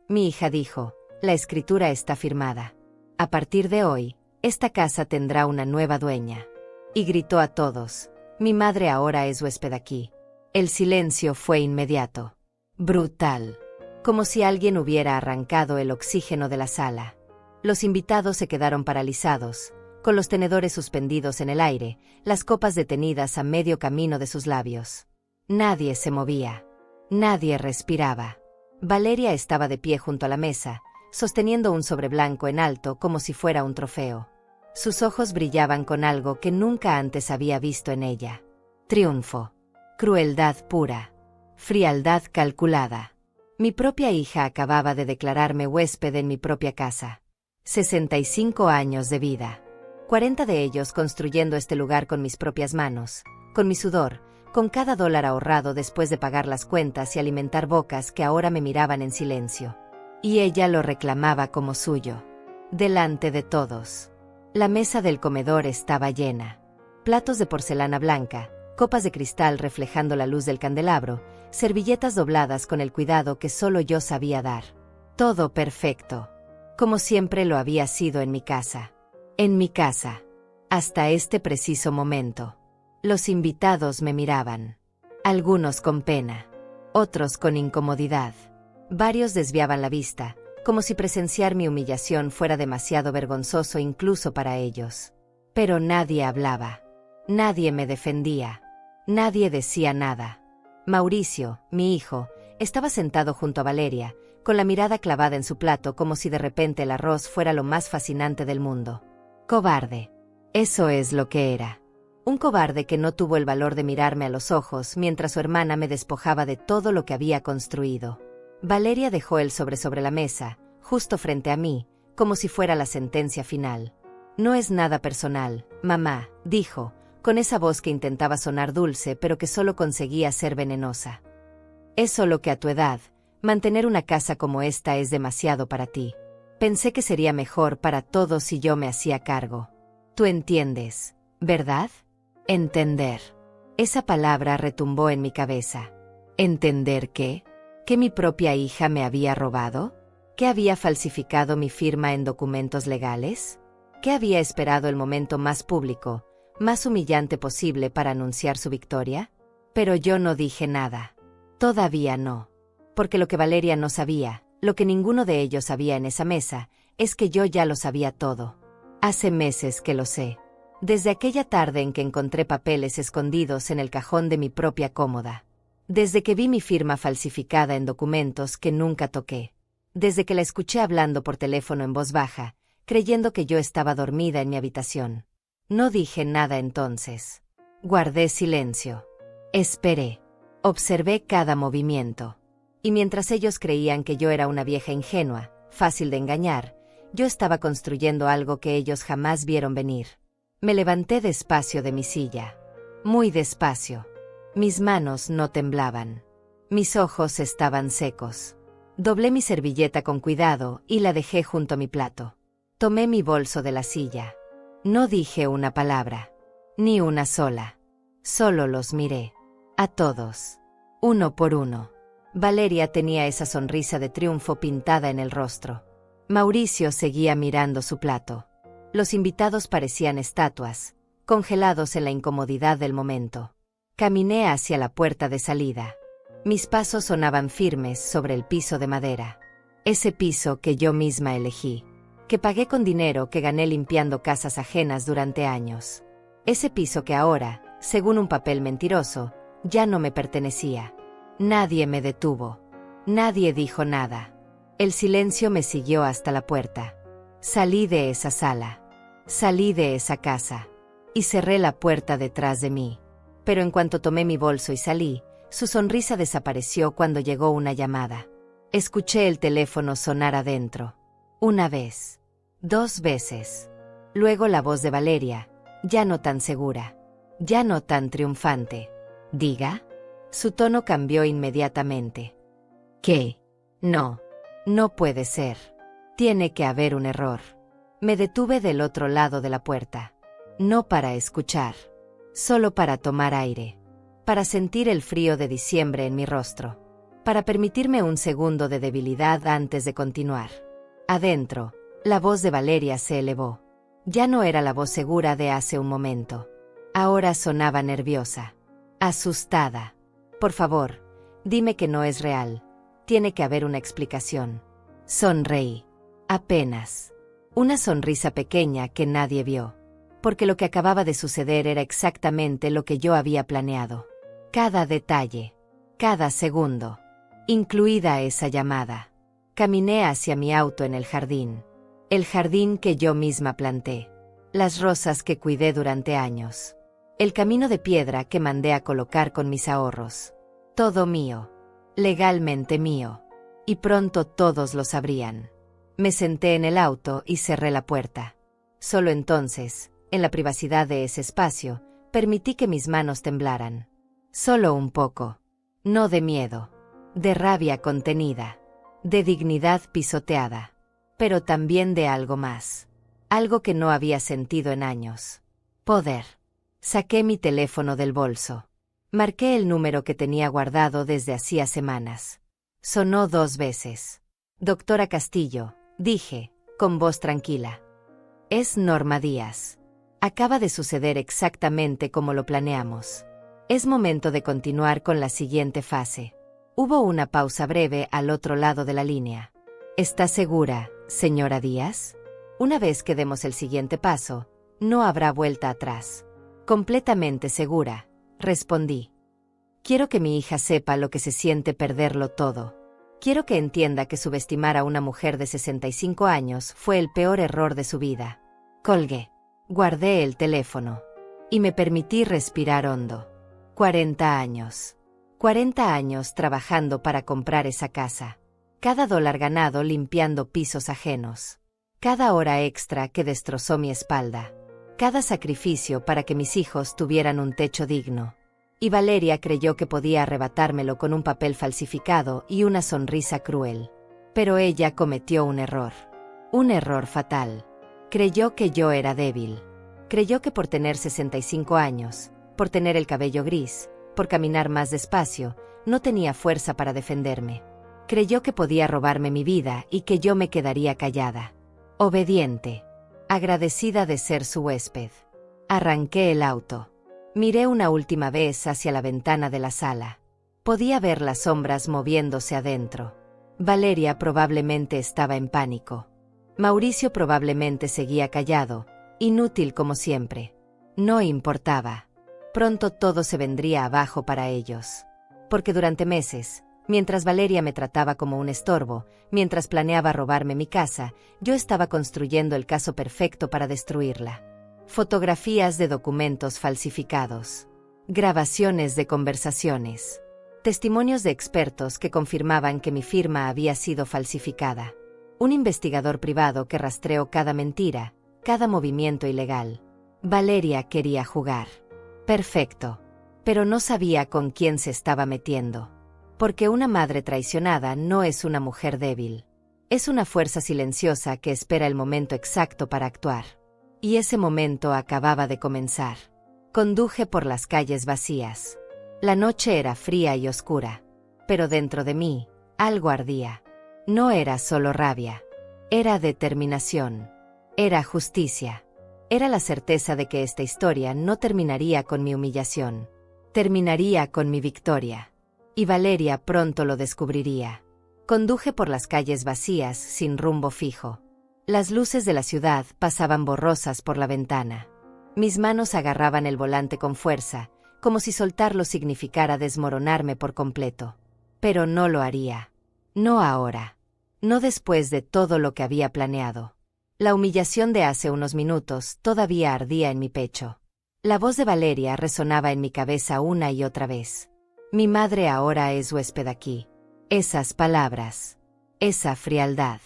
Mi hija dijo, la escritura está firmada. A partir de hoy, esta casa tendrá una nueva dueña. Y gritó a todos, mi madre ahora es huésped aquí. El silencio fue inmediato. Brutal. Como si alguien hubiera arrancado el oxígeno de la sala. Los invitados se quedaron paralizados, con los tenedores suspendidos en el aire, las copas detenidas a medio camino de sus labios. Nadie se movía. Nadie respiraba. Valeria estaba de pie junto a la mesa, sosteniendo un sobre blanco en alto como si fuera un trofeo. Sus ojos brillaban con algo que nunca antes había visto en ella. Triunfo. Crueldad pura. Frialdad calculada. Mi propia hija acababa de declararme huésped en mi propia casa. 65 años de vida. 40 de ellos construyendo este lugar con mis propias manos, con mi sudor, con cada dólar ahorrado después de pagar las cuentas y alimentar bocas que ahora me miraban en silencio. Y ella lo reclamaba como suyo. Delante de todos. La mesa del comedor estaba llena. Platos de porcelana blanca, copas de cristal reflejando la luz del candelabro, servilletas dobladas con el cuidado que solo yo sabía dar. Todo perfecto. Como siempre lo había sido en mi casa. En mi casa. Hasta este preciso momento. Los invitados me miraban. Algunos con pena. Otros con incomodidad. Varios desviaban la vista, como si presenciar mi humillación fuera demasiado vergonzoso incluso para ellos. Pero nadie hablaba. Nadie me defendía. Nadie decía nada. Mauricio, mi hijo, estaba sentado junto a Valeria, con la mirada clavada en su plato como si de repente el arroz fuera lo más fascinante del mundo. Cobarde. Eso es lo que era. Un cobarde que no tuvo el valor de mirarme a los ojos mientras su hermana me despojaba de todo lo que había construido. Valeria dejó el sobre la mesa, justo frente a mí, como si fuera la sentencia final. No es nada personal, mamá, dijo, con esa voz que intentaba sonar dulce pero que solo conseguía ser venenosa. Es solo que a tu edad, mantener una casa como esta es demasiado para ti. Pensé que sería mejor para todos si yo me hacía cargo. Tú entiendes, ¿verdad? Entender. Esa palabra retumbó en mi cabeza. ¿Entender qué? ¿Que mi propia hija me había robado? ¿Que había falsificado mi firma en documentos legales? ¿Que había esperado el momento más público, más humillante posible para anunciar su victoria? Pero yo no dije nada. Todavía no. Porque lo que Valeria no sabía, lo que ninguno de ellos sabía en esa mesa, es que yo ya lo sabía todo. Hace meses que lo sé. Desde aquella tarde en que encontré papeles escondidos en el cajón de mi propia cómoda. Desde que vi mi firma falsificada en documentos que nunca toqué. Desde que la escuché hablando por teléfono en voz baja, creyendo que yo estaba dormida en mi habitación. No dije nada entonces. Guardé silencio. Esperé. Observé cada movimiento. Y mientras ellos creían que yo era una vieja ingenua, fácil de engañar, yo estaba construyendo algo que ellos jamás vieron venir. Me levanté despacio de mi silla. Muy despacio. Mis manos no temblaban. Mis ojos estaban secos. Doblé mi servilleta con cuidado y la dejé junto a mi plato. Tomé mi bolso de la silla. No dije una palabra. Ni una sola. Solo los miré. A todos. Uno por uno. Valeria tenía esa sonrisa de triunfo pintada en el rostro. Mauricio seguía mirando su plato. Los invitados parecían estatuas, congelados en la incomodidad del momento. Caminé hacia la puerta de salida. Mis pasos sonaban firmes sobre el piso de madera. Ese piso que yo misma elegí. Que pagué con dinero que gané limpiando casas ajenas durante años. Ese piso que ahora, según un papel mentiroso, ya no me pertenecía. Nadie me detuvo. Nadie dijo nada. El silencio me siguió hasta la puerta. Salí de esa sala. Salí de esa casa. Y cerré la puerta detrás de mí. Pero en cuanto tomé mi bolso y salí, su sonrisa desapareció cuando llegó una llamada. Escuché el teléfono sonar adentro. Una vez. 2 veces. Luego la voz de Valeria, ya no tan segura. Ya no tan triunfante. ¿Diga? Su tono cambió inmediatamente. ¿Qué? No. No puede ser. Tiene que haber un error. Me detuve del otro lado de la puerta. No para escuchar. Solo para tomar aire. Para sentir el frío de diciembre en mi rostro. para permitirme un segundo de debilidad antes de continuar. Adentro, la voz de Valeria se elevó. Ya no era la voz segura de hace un momento. Ahora sonaba nerviosa, asustada. Por favor, dime que no es real. Tiene que haber una explicación. Sonreí. Apenas. Una sonrisa pequeña que nadie vio. Porque lo que acababa de suceder era exactamente lo que yo había planeado. Cada detalle. Cada segundo. Incluida esa llamada. Caminé hacia mi auto en el jardín. El jardín que yo misma planté. Las rosas que cuidé durante años. El camino de piedra que mandé a colocar con mis ahorros. Todo mío. Legalmente mío. Y pronto todos lo sabrían. Me senté en el auto y cerré la puerta. Solo entonces, en la privacidad de ese espacio, permití que mis manos temblaran. Solo un poco. No de miedo. De rabia contenida. De dignidad pisoteada. Pero también de algo más. Algo que no había sentido en años. Poder. Saqué mi teléfono del bolso. Marqué el número que tenía guardado desde hacía semanas. Sonó 2 veces. Doctora Castillo, dije, con voz tranquila. Es Norma Díaz. Acaba de suceder exactamente como lo planeamos. Es momento de continuar con la siguiente fase. Hubo una pausa breve al otro lado de la línea. ¿Está segura, señora Díaz? Una vez que demos el siguiente paso, no habrá vuelta atrás. Completamente segura, respondí. Quiero que mi hija sepa lo que se siente perderlo todo. Quiero que entienda que subestimar a una mujer de 65 años fue el peor error de su vida. Colgué. Guardé el teléfono. Y me permití respirar hondo. 40 años. 40 años trabajando para comprar esa casa. Cada dólar ganado limpiando pisos ajenos. Cada hora extra que destrozó mi espalda. Cada sacrificio para que mis hijos tuvieran un techo digno. Y Valeria creyó que podía arrebatármelo con un papel falsificado y una sonrisa cruel. Pero ella cometió un error. Un error fatal. Creyó que yo era débil. Creyó que por tener 65 años, por tener el cabello gris, por caminar más despacio, no tenía fuerza para defenderme. Creyó que podía robarme mi vida y que yo me quedaría callada. Obediente. Agradecida de ser su huésped. Arranqué el auto. Miré una última vez hacia la ventana de la sala. Podía ver las sombras moviéndose adentro. Valeria probablemente estaba en pánico. Mauricio probablemente seguía callado, inútil como siempre. No importaba. Pronto todo se vendría abajo para ellos. Porque durante meses, mientras Valeria me trataba como un estorbo, mientras planeaba robarme mi casa, yo estaba construyendo el caso perfecto para destruirla. Fotografías de documentos falsificados. Grabaciones de conversaciones. Testimonios de expertos que confirmaban que mi firma había sido falsificada. Un investigador privado que rastreó cada mentira, cada movimiento ilegal. Valeria quería jugar. Perfecto. Pero no sabía con quién se estaba metiendo. Porque una madre traicionada no es una mujer débil. Es una fuerza silenciosa que espera el momento exacto para actuar. Y ese momento acababa de comenzar. Conduje por las calles vacías. La noche era fría y oscura. Pero dentro de mí, algo ardía. No era solo rabia. Era determinación. Era justicia. Era la certeza de que esta historia no terminaría con mi humillación. Terminaría con mi victoria. Y Valeria pronto lo descubriría. Conduje por las calles vacías sin rumbo fijo. Las luces de la ciudad pasaban borrosas por la ventana. Mis manos agarraban el volante con fuerza, como si soltarlo significara desmoronarme por completo. Pero no lo haría. No ahora. No después de todo lo que había planeado. La humillación de hace unos minutos todavía ardía en mi pecho. La voz de Valeria resonaba en mi cabeza una y otra vez. Mi madre ahora es huésped aquí. Esas palabras. Esa frialdad.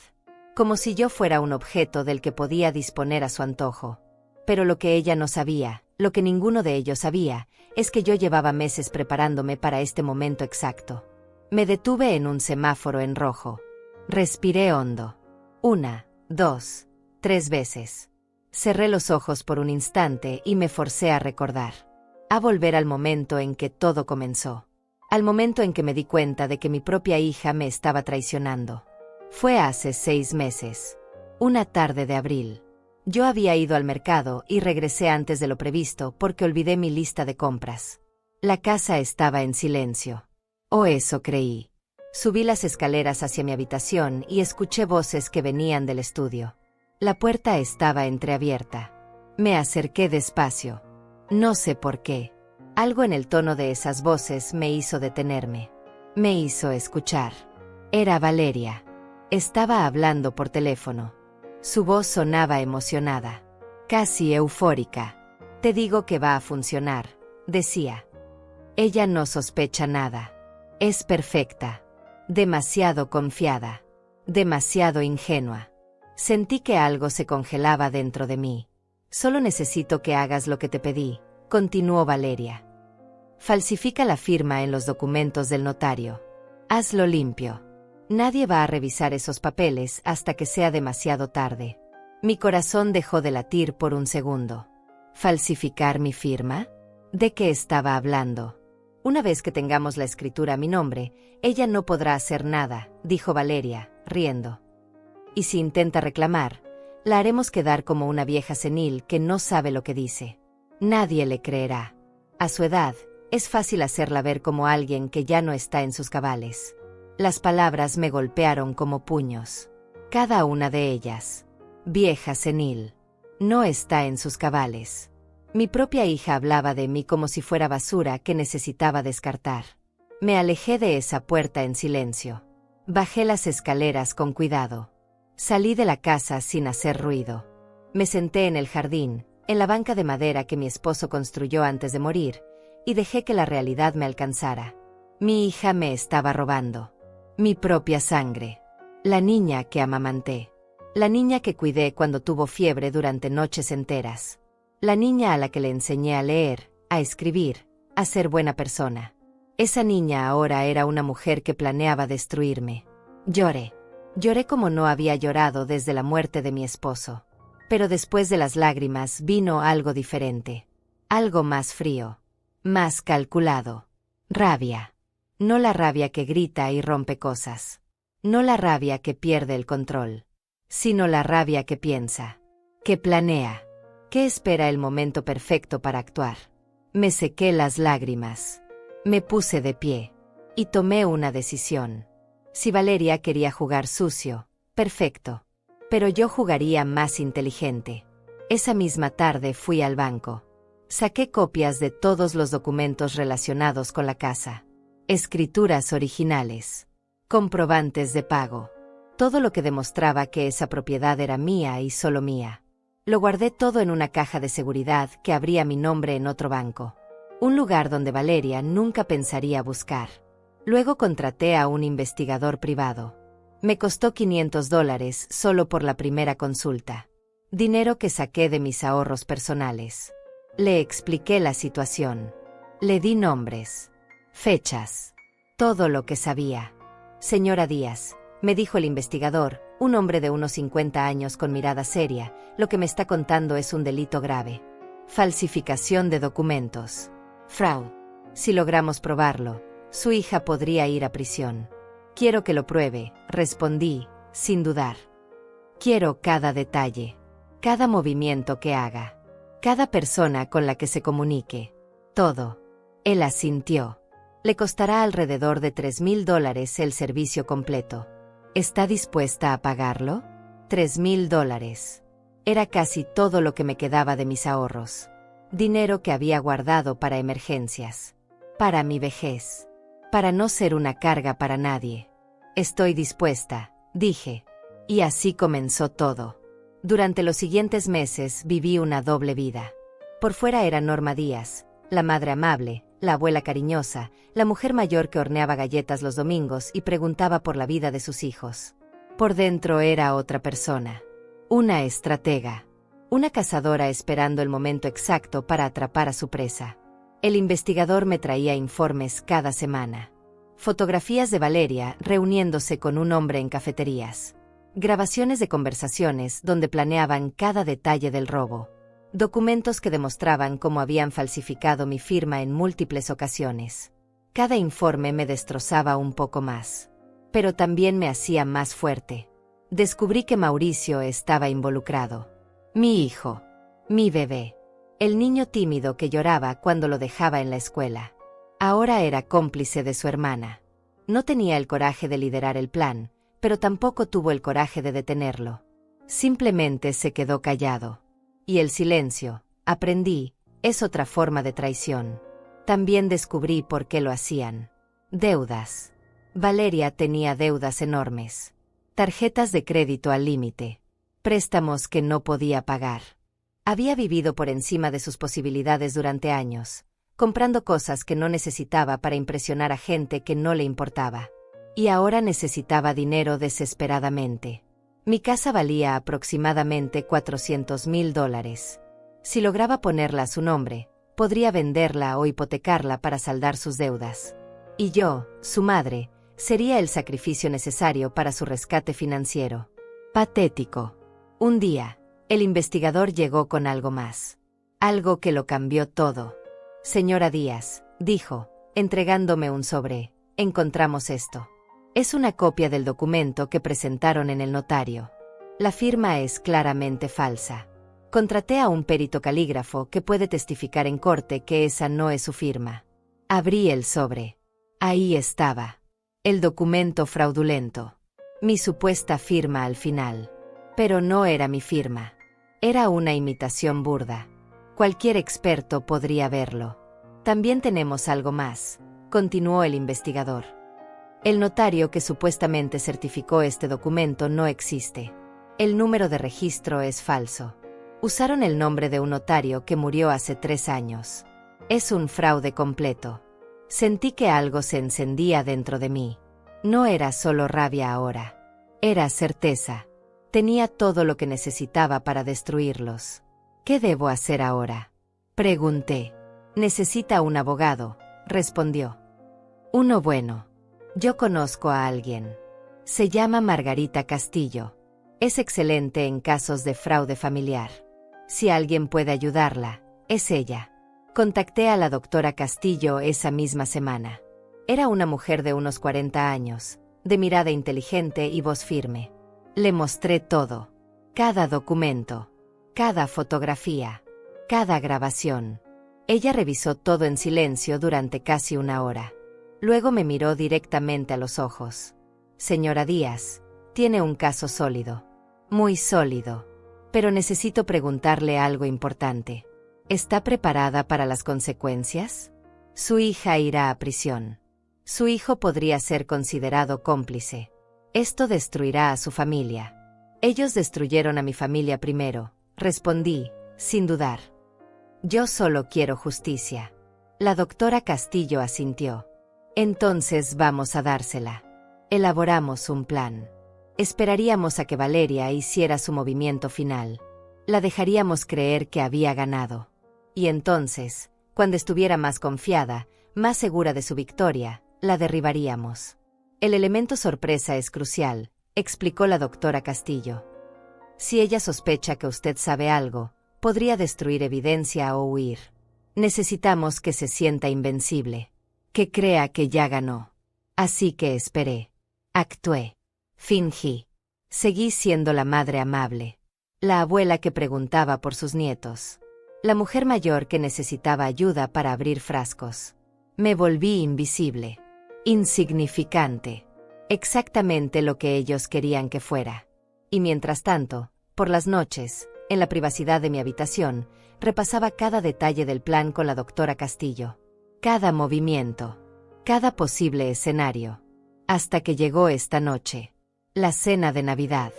Como si yo fuera un objeto del que podía disponer a su antojo. Pero lo que ella no sabía, lo que ninguno de ellos sabía, es que yo llevaba meses preparándome para este momento exacto. Me detuve en un semáforo en rojo. Respiré hondo. 1, 2, 3 veces. Cerré los ojos por un instante y me forcé a recordar. A volver al momento en que todo comenzó. al momento en que me di cuenta de que mi propia hija me estaba traicionando. Fue hace 6 meses. Una tarde de abril. Yo había ido al mercado y regresé antes de lo previsto porque olvidé mi lista de compras. La casa estaba en silencio. O eso creí. Subí las escaleras hacia mi habitación y escuché voces que venían del estudio. La puerta estaba entreabierta. Me acerqué despacio. No sé por qué. Algo en el tono de esas voces me hizo detenerme. Me hizo escuchar. Era Valeria. Estaba hablando por teléfono. Su voz sonaba emocionada, casi eufórica. Te digo que va a funcionar, decía. Ella no sospecha nada. Es perfecta. Demasiado confiada. Demasiado ingenua. Sentí que algo se congelaba dentro de mí. Solo necesito que hagas lo que te pedí, continuó Valeria. Falsifica la firma en los documentos del notario. Hazlo limpio. Nadie va a revisar esos papeles hasta que sea demasiado tarde. Mi corazón dejó de latir por un segundo. ¿Falsificar mi firma? ¿De qué estaba hablando? Una vez que tengamos la escritura a mi nombre, ella no podrá hacer nada, dijo Valeria, riendo. Y si intenta reclamar, la haremos quedar como una vieja senil que no sabe lo que dice. Nadie le creerá. A su edad, es fácil hacerla ver como alguien que ya no está en sus cabales. Las palabras me golpearon como puños. Cada una de ellas. Vieja senil. No está en sus cabales. Mi propia hija hablaba de mí como si fuera basura que necesitaba descartar. Me alejé de esa puerta en silencio. Bajé las escaleras con cuidado. Salí de la casa sin hacer ruido. Me senté en el jardín, en la banca de madera que mi esposo construyó antes de morir, y dejé que la realidad me alcanzara. Mi hija me estaba robando. Mi propia sangre. La niña que amamanté. La niña que cuidé cuando tuvo fiebre durante noches enteras. La niña a la que le enseñé a leer, a escribir, a ser buena persona. Esa niña ahora era una mujer que planeaba destruirme. Lloré. Lloré como no había llorado desde la muerte de mi esposo. Pero después de las lágrimas vino algo diferente. Algo más frío. Más calculado. Rabia. No la rabia que grita y rompe cosas. No la rabia que pierde el control. Sino la rabia que piensa. Que planea. Que espera el momento perfecto para actuar. Me sequé las lágrimas. Me puse de pie. Y tomé una decisión. Si Valeria quería jugar sucio, perfecto. Pero yo jugaría más inteligente. Esa misma tarde fui al banco. Saqué copias de todos los documentos relacionados con la casa. Escrituras originales. Comprobantes de pago. Todo lo que demostraba que esa propiedad era mía y solo mía. Lo guardé todo en una caja de seguridad que abría mi nombre en otro banco. Un lugar donde Valeria nunca pensaría buscar. Luego contraté a un investigador privado. Me costó $500 solo por la primera consulta. Dinero que saqué de mis ahorros personales. Le expliqué la situación. Le di nombres. Fechas. Todo lo que sabía. Señora Díaz, me dijo el investigador, un hombre de unos 50 años con mirada seria, lo que me está contando es un delito grave. Falsificación de documentos. Fraude. Si logramos probarlo, su hija podría ir a prisión. Quiero que lo pruebe, respondí, sin dudar. Quiero cada detalle. Cada movimiento que haga. Cada persona con la que se comunique. Todo. Él asintió. Le costará alrededor de $3,000 el servicio completo. ¿Está dispuesta a pagarlo? $3,000. Era casi todo lo que me quedaba de mis ahorros. Dinero que había guardado para emergencias. Para mi vejez. Para no ser una carga para nadie. Estoy dispuesta, dije. Y así comenzó todo. Durante los siguientes meses viví una doble vida. Por fuera era Norma Díaz, la madre amable, la abuela cariñosa, la mujer mayor que horneaba galletas los domingos y preguntaba por la vida de sus hijos. Por dentro era otra persona. Una estratega. Una cazadora esperando el momento exacto para atrapar a su presa. El investigador me traía informes cada semana. Fotografías de Valeria reuniéndose con un hombre en cafeterías. Grabaciones de conversaciones donde planeaban cada detalle del robo. Documentos que demostraban cómo habían falsificado mi firma en múltiples ocasiones. Cada informe me destrozaba un poco más, pero también me hacía más fuerte. Descubrí que Mauricio estaba involucrado. Mi hijo, mi bebé, el niño tímido que lloraba cuando lo dejaba en la escuela. Ahora era cómplice de su hermana. No tenía el coraje de liderar el plan, pero tampoco tuvo el coraje de detenerlo. Simplemente se quedó callado. Y el silencio, aprendí, es otra forma de traición. También descubrí por qué lo hacían. Deudas. Valeria tenía deudas enormes. Tarjetas de crédito al límite. Préstamos que no podía pagar. Había vivido por encima de sus posibilidades durante años, comprando cosas que no necesitaba para impresionar a gente que no le importaba. Y ahora necesitaba dinero desesperadamente. Mi casa valía aproximadamente $400,000. Si lograba ponerla a su nombre, podría venderla o hipotecarla para saldar sus deudas. Y yo, su madre, sería el sacrificio necesario para su rescate financiero. Patético. Un día, el investigador llegó con algo más. Algo que lo cambió todo. Señora Díaz, dijo, entregándome un sobre, encontramos esto. Es una copia del documento que presentaron en el notario. La firma es claramente falsa. Contraté a un perito calígrafo que puede testificar en corte que esa no es su firma. Abrí el sobre. Ahí estaba. El documento fraudulento. Mi supuesta firma al final. Pero no era mi firma. Era una imitación burda. Cualquier experto podría verlo. También tenemos algo más, continuó el investigador. El notario que supuestamente certificó este documento no existe. El número de registro es falso. Usaron el nombre de un notario que murió hace 3 años. Es un fraude completo. Sentí que algo se encendía dentro de mí. No era solo rabia ahora. Era certeza. Tenía todo lo que necesitaba para destruirlos. ¿Qué debo hacer ahora? Pregunté. Necesita un abogado, respondió. Uno bueno. Yo conozco a alguien. Se llama Margarita Castillo. Es excelente en casos de fraude familiar. Si alguien puede ayudarla, es ella. Contacté a la doctora Castillo esa misma semana. Era una mujer de unos 40 años, de mirada inteligente y voz firme. Le mostré todo. Cada documento. Cada fotografía. Cada grabación. Ella revisó todo en silencio durante casi 1 hora. Luego me miró directamente a los ojos. Señora Díaz, tiene un caso sólido. Muy sólido. Pero necesito preguntarle algo importante. ¿Está preparada para las consecuencias? Su hija irá a prisión. Su hijo podría ser considerado cómplice. Esto destruirá a su familia. Ellos destruyeron a mi familia primero, respondí, sin dudar. Yo solo quiero justicia. La doctora Castillo asintió. Entonces vamos a dársela. Elaboramos un plan. Esperaríamos a que Valeria hiciera su movimiento final. La dejaríamos creer que había ganado. Y entonces, cuando estuviera más confiada, más segura de su victoria, la derribaríamos. El elemento sorpresa es crucial, explicó la doctora Castillo. Si ella sospecha que usted sabe algo, podría destruir evidencia o huir. Necesitamos que se sienta invencible. Que crea que ya ganó. Así que esperé. Actué. Fingí. Seguí siendo la madre amable. La abuela que preguntaba por sus nietos. La mujer mayor que necesitaba ayuda para abrir frascos. Me volví invisible. Insignificante. Exactamente lo que ellos querían que fuera. Y mientras tanto, por las noches, en la privacidad de mi habitación, repasaba cada detalle del plan con la doctora Castillo. Cada movimiento. Cada posible escenario. Hasta que llegó esta noche. La cena de Navidad.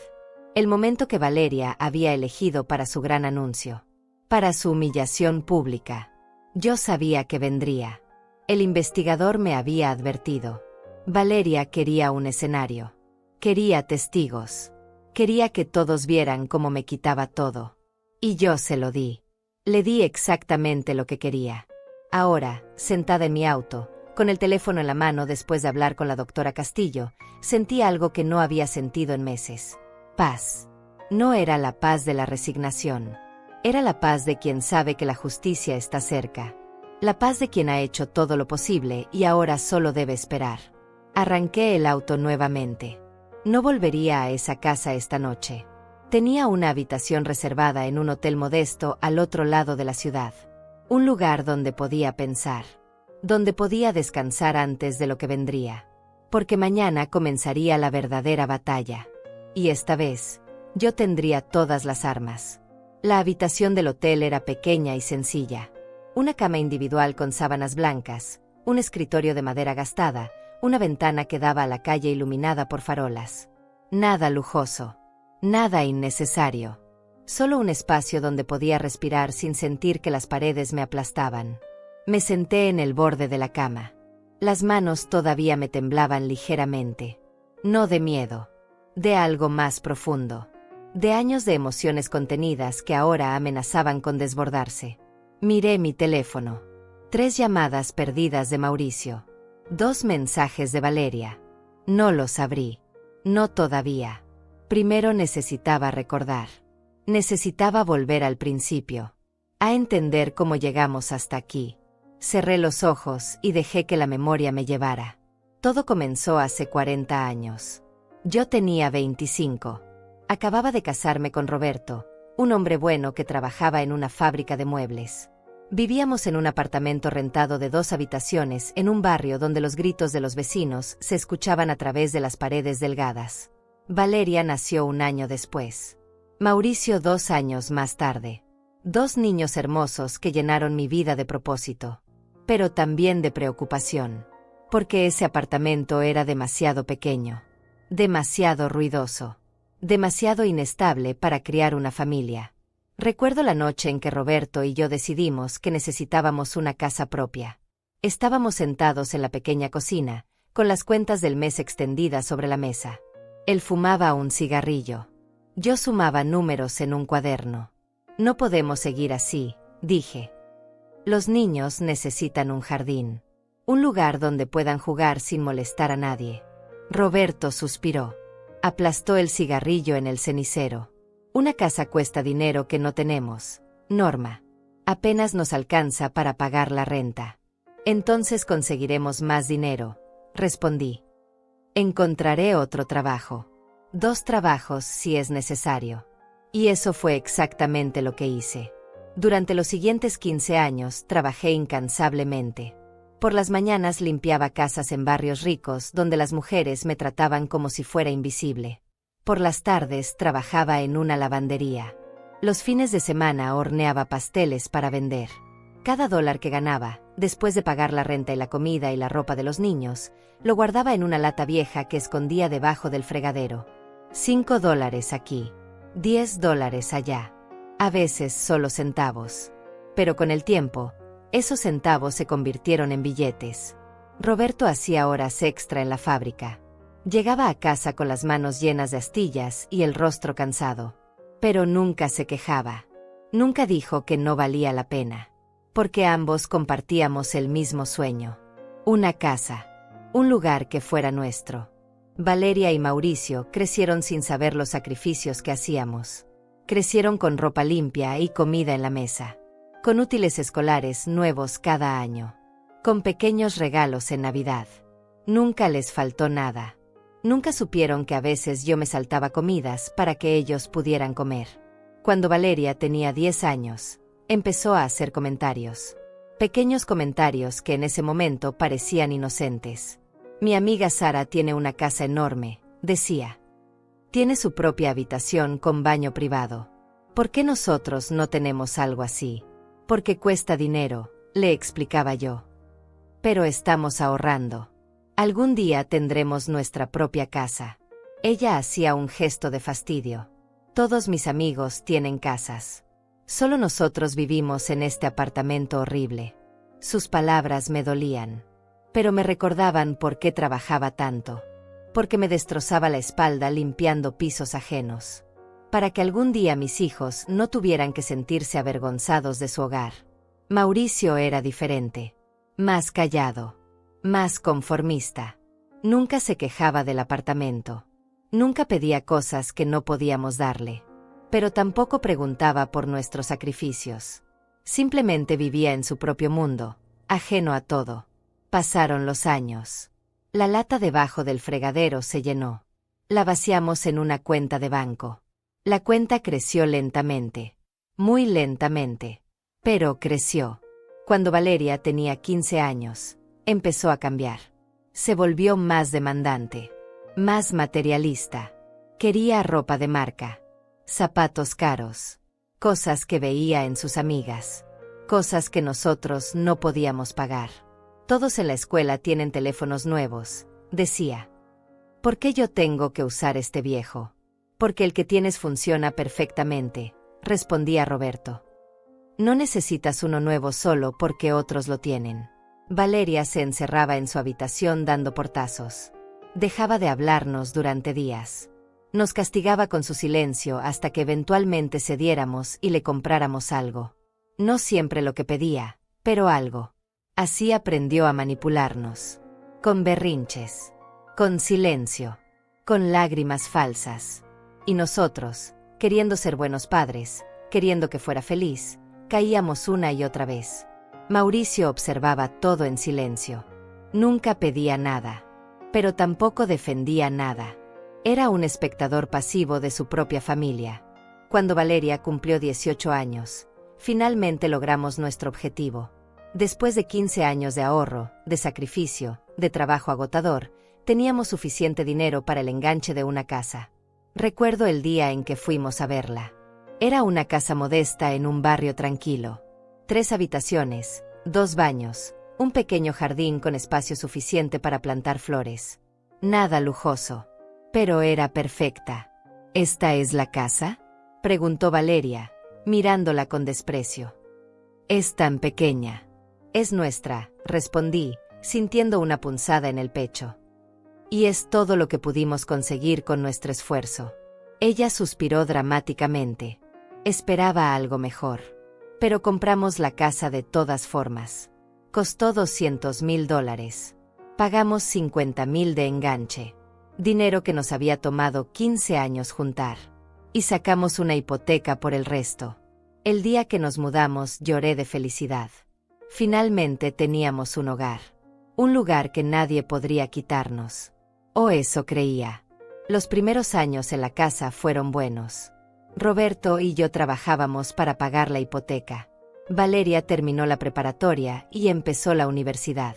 El momento que Valeria había elegido para su gran anuncio. Para su humillación pública. Yo sabía que vendría. El investigador me había advertido. Valeria quería un escenario. Quería testigos. Quería que todos vieran cómo me quitaba todo. Y yo se lo di. Le di exactamente lo que quería. Ahora, sentada en mi auto, con el teléfono en la mano después de hablar con la doctora Castillo, sentí algo que no había sentido en meses. Paz. No era la paz de la resignación. Era la paz de quien sabe que la justicia está cerca. La paz de quien ha hecho todo lo posible y ahora solo debe esperar. Arranqué el auto nuevamente. No volvería a esa casa esta noche. Tenía una habitación reservada en un hotel modesto al otro lado de la ciudad. Un lugar donde podía pensar. Donde podía descansar antes de lo que vendría. Porque mañana comenzaría la verdadera batalla. Y esta vez, yo tendría todas las armas. La habitación del hotel era pequeña y sencilla. Una cama individual con sábanas blancas, un escritorio de madera gastada, una ventana que daba a la calle iluminada por farolas. Nada lujoso. Nada innecesario. Solo un espacio donde podía respirar sin sentir que las paredes me aplastaban. Me senté en el borde de la cama. Las manos todavía me temblaban ligeramente. No de miedo. De algo más profundo. De años de emociones contenidas que ahora amenazaban con desbordarse. Miré mi teléfono. 3 llamadas perdidas de Mauricio. 2 mensajes de Valeria. No los abrí. No todavía. Primero necesitaba recordar. Necesitaba volver al principio. A entender cómo llegamos hasta aquí. Cerré los ojos y dejé que la memoria me llevara. Todo comenzó hace 40 años. Yo tenía 25. Acababa de casarme con Roberto, un hombre bueno que trabajaba en una fábrica de muebles. Vivíamos en un apartamento rentado de 2 habitaciones en un barrio donde los gritos de los vecinos se escuchaban a través de las paredes delgadas. Valeria nació un año después. Mauricio 2 años más tarde. 2 niños hermosos que llenaron mi vida de propósito. Pero también de preocupación. Porque ese apartamento era demasiado pequeño. Demasiado ruidoso. Demasiado inestable para criar una familia. Recuerdo la noche en que Roberto y yo decidimos que necesitábamos una casa propia. Estábamos sentados en la pequeña cocina, con las cuentas del mes extendidas sobre la mesa. Él fumaba un cigarrillo. Yo sumaba números en un cuaderno. No podemos seguir así, dije. Los niños necesitan un jardín. Un lugar donde puedan jugar sin molestar a nadie. Roberto suspiró. Aplastó el cigarrillo en el cenicero. Una casa cuesta dinero que no tenemos, Norma. Apenas nos alcanza para pagar la renta. Entonces conseguiremos más dinero, respondí. Encontraré otro trabajo. 2 trabajos si es necesario. Y eso fue exactamente lo que hice. Durante los siguientes 15 años trabajé incansablemente. Por las mañanas limpiaba casas en barrios ricos donde las mujeres me trataban como si fuera invisible. Por las tardes trabajaba en una lavandería. Los fines de semana horneaba pasteles para vender. Cada dólar que ganaba, después de pagar la renta y la comida y la ropa de los niños, lo guardaba en una lata vieja que escondía debajo del fregadero. $5 aquí, $10 allá. A veces solo centavos. Pero con el tiempo, esos centavos se convirtieron en billetes. Roberto hacía horas extra en la fábrica. Llegaba a casa con las manos llenas de astillas y el rostro cansado. Pero nunca se quejaba. Nunca dijo que no valía la pena. Porque ambos compartíamos el mismo sueño. Una casa. Un lugar que fuera nuestro. Valeria y Mauricio crecieron sin saber los sacrificios que hacíamos. Crecieron con ropa limpia y comida en la mesa. Con útiles escolares nuevos cada año. Con pequeños regalos en Navidad. Nunca les faltó nada. Nunca supieron que a veces yo me saltaba comidas para que ellos pudieran comer. Cuando Valeria tenía 10 años, empezó a hacer comentarios. Pequeños comentarios que en ese momento parecían inocentes. Mi amiga Sara tiene una casa enorme, decía. Tiene su propia habitación con baño privado. ¿Por qué nosotros no tenemos algo así? Porque cuesta dinero, le explicaba yo. Pero estamos ahorrando. Algún día tendremos nuestra propia casa. Ella hacía un gesto de fastidio. Todos mis amigos tienen casas. Solo nosotros vivimos en este apartamento horrible. Sus palabras me dolían. Pero me recordaban por qué trabajaba tanto. Porque me destrozaba la espalda limpiando pisos ajenos. Para que algún día mis hijos no tuvieran que sentirse avergonzados de su hogar. Mauricio era diferente. Más callado. Más conformista. Nunca se quejaba del apartamento. Nunca pedía cosas que no podíamos darle. Pero tampoco preguntaba por nuestros sacrificios. Simplemente vivía en su propio mundo, ajeno a todo. Pasaron los años. La lata debajo del fregadero se llenó. La vaciamos en una cuenta de banco. La cuenta creció lentamente. Muy lentamente. Pero creció. Cuando Valeria tenía 15 años, empezó a cambiar. Se volvió más demandante. Más materialista. Quería ropa de marca. Zapatos caros. Cosas que veía en sus amigas. Cosas que nosotros no podíamos pagar. Todos en la escuela tienen teléfonos nuevos, decía. ¿Por qué yo tengo que usar este viejo? Porque el que tienes funciona perfectamente, respondía Roberto. No necesitas uno nuevo solo porque otros lo tienen. Valeria se encerraba en su habitación dando portazos. Dejaba de hablarnos durante días. Nos castigaba con su silencio hasta que eventualmente cediéramos y le compráramos algo. No siempre lo que pedía, pero algo. Así aprendió a manipularnos. Con berrinches. Con silencio. Con lágrimas falsas. Y nosotros, queriendo ser buenos padres, queriendo que fuera feliz, caíamos una y otra vez. Mauricio observaba todo en silencio. Nunca pedía nada. Pero tampoco defendía nada. Era un espectador pasivo de su propia familia. Cuando Valeria cumplió 18 años, finalmente logramos nuestro objetivo. Después de 15 años de ahorro, de sacrificio, de trabajo agotador, teníamos suficiente dinero para el enganche de una casa. Recuerdo el día en que fuimos a verla. Era una casa modesta en un barrio tranquilo. 3 habitaciones, 2 baños, un pequeño jardín con espacio suficiente para plantar flores. Nada lujoso. Pero era perfecta. ¿Esta es la casa?, preguntó Valeria, mirándola con desprecio. Es tan pequeña. Es nuestra, respondí, sintiendo una punzada en el pecho. Y es todo lo que pudimos conseguir con nuestro esfuerzo. Ella suspiró dramáticamente. Esperaba algo mejor. Pero compramos la casa de todas formas. Costó $200,000. Pagamos $50,000 de enganche. Dinero que nos había tomado 15 años juntar. Y sacamos una hipoteca por el resto. El día que nos mudamos lloré de felicidad. Finalmente teníamos un hogar. Un lugar que nadie podría quitarnos. O eso creía. Los primeros años en la casa fueron buenos. Roberto y yo trabajábamos para pagar la hipoteca. Valeria terminó la preparatoria y empezó la universidad.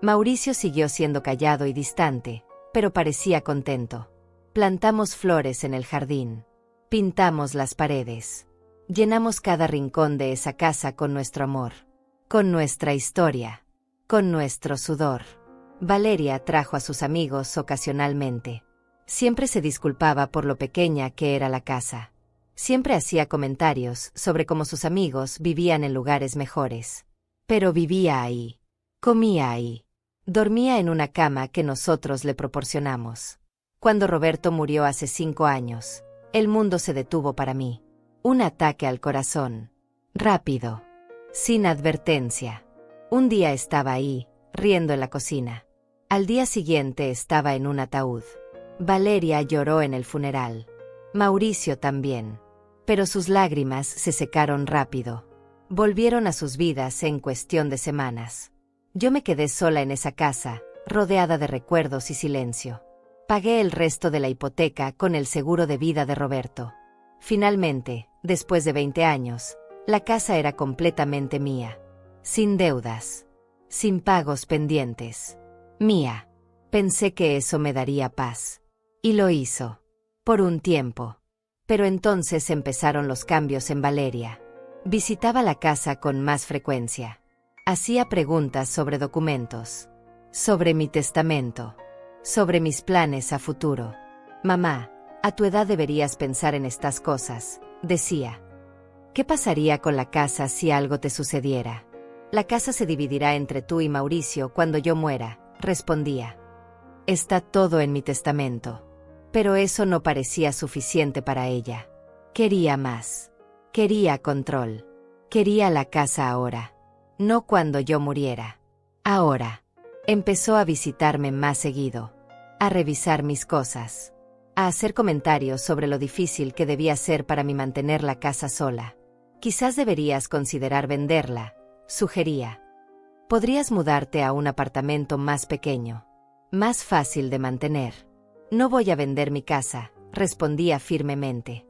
Mauricio siguió siendo callado y distante, pero parecía contento. Plantamos flores en el jardín. Pintamos las paredes. Llenamos cada rincón de esa casa con nuestro amor. Con nuestra historia. Con nuestro sudor. Valeria trajo a sus amigos ocasionalmente. Siempre se disculpaba por lo pequeña que era la casa. Siempre hacía comentarios sobre cómo sus amigos vivían en lugares mejores. Pero vivía ahí. Comía ahí. Dormía en una cama que nosotros le proporcionamos. Cuando Roberto murió hace 5 años, el mundo se detuvo para mí. Un ataque al corazón. Rápido. Sin advertencia. Un día estaba ahí, riendo en la cocina. Al día siguiente estaba en un ataúd. Valeria lloró en el funeral. Mauricio también. Pero sus lágrimas se secaron rápido. Volvieron a sus vidas en cuestión de semanas. Yo me quedé sola en esa casa, rodeada de recuerdos y silencio. Pagué el resto de la hipoteca con el seguro de vida de Roberto. Finalmente, después de 20 años, la casa era completamente mía. Sin deudas. Sin pagos pendientes. Mía. Pensé que eso me daría paz. Y lo hizo. Por un tiempo. Pero entonces empezaron los cambios en Valeria. Visitaba la casa con más frecuencia. Hacía preguntas sobre documentos. Sobre mi testamento. Sobre mis planes a futuro. Mamá, a tu edad deberías pensar en estas cosas, decía. ¿Qué pasaría con la casa si algo te sucediera? La casa se dividirá entre tú y Mauricio cuando yo muera, respondía. Está todo en mi testamento. Pero eso no parecía suficiente para ella. Quería más. Quería control. Quería la casa ahora. No cuando yo muriera. Ahora. Empezó a visitarme más seguido. A revisar mis cosas. A hacer comentarios sobre lo difícil que debía ser para mí mantener la casa sola. Quizás deberías considerar venderla, sugería. Podrías mudarte a un apartamento más pequeño, más fácil de mantener. No voy a vender mi casa, respondía firmemente.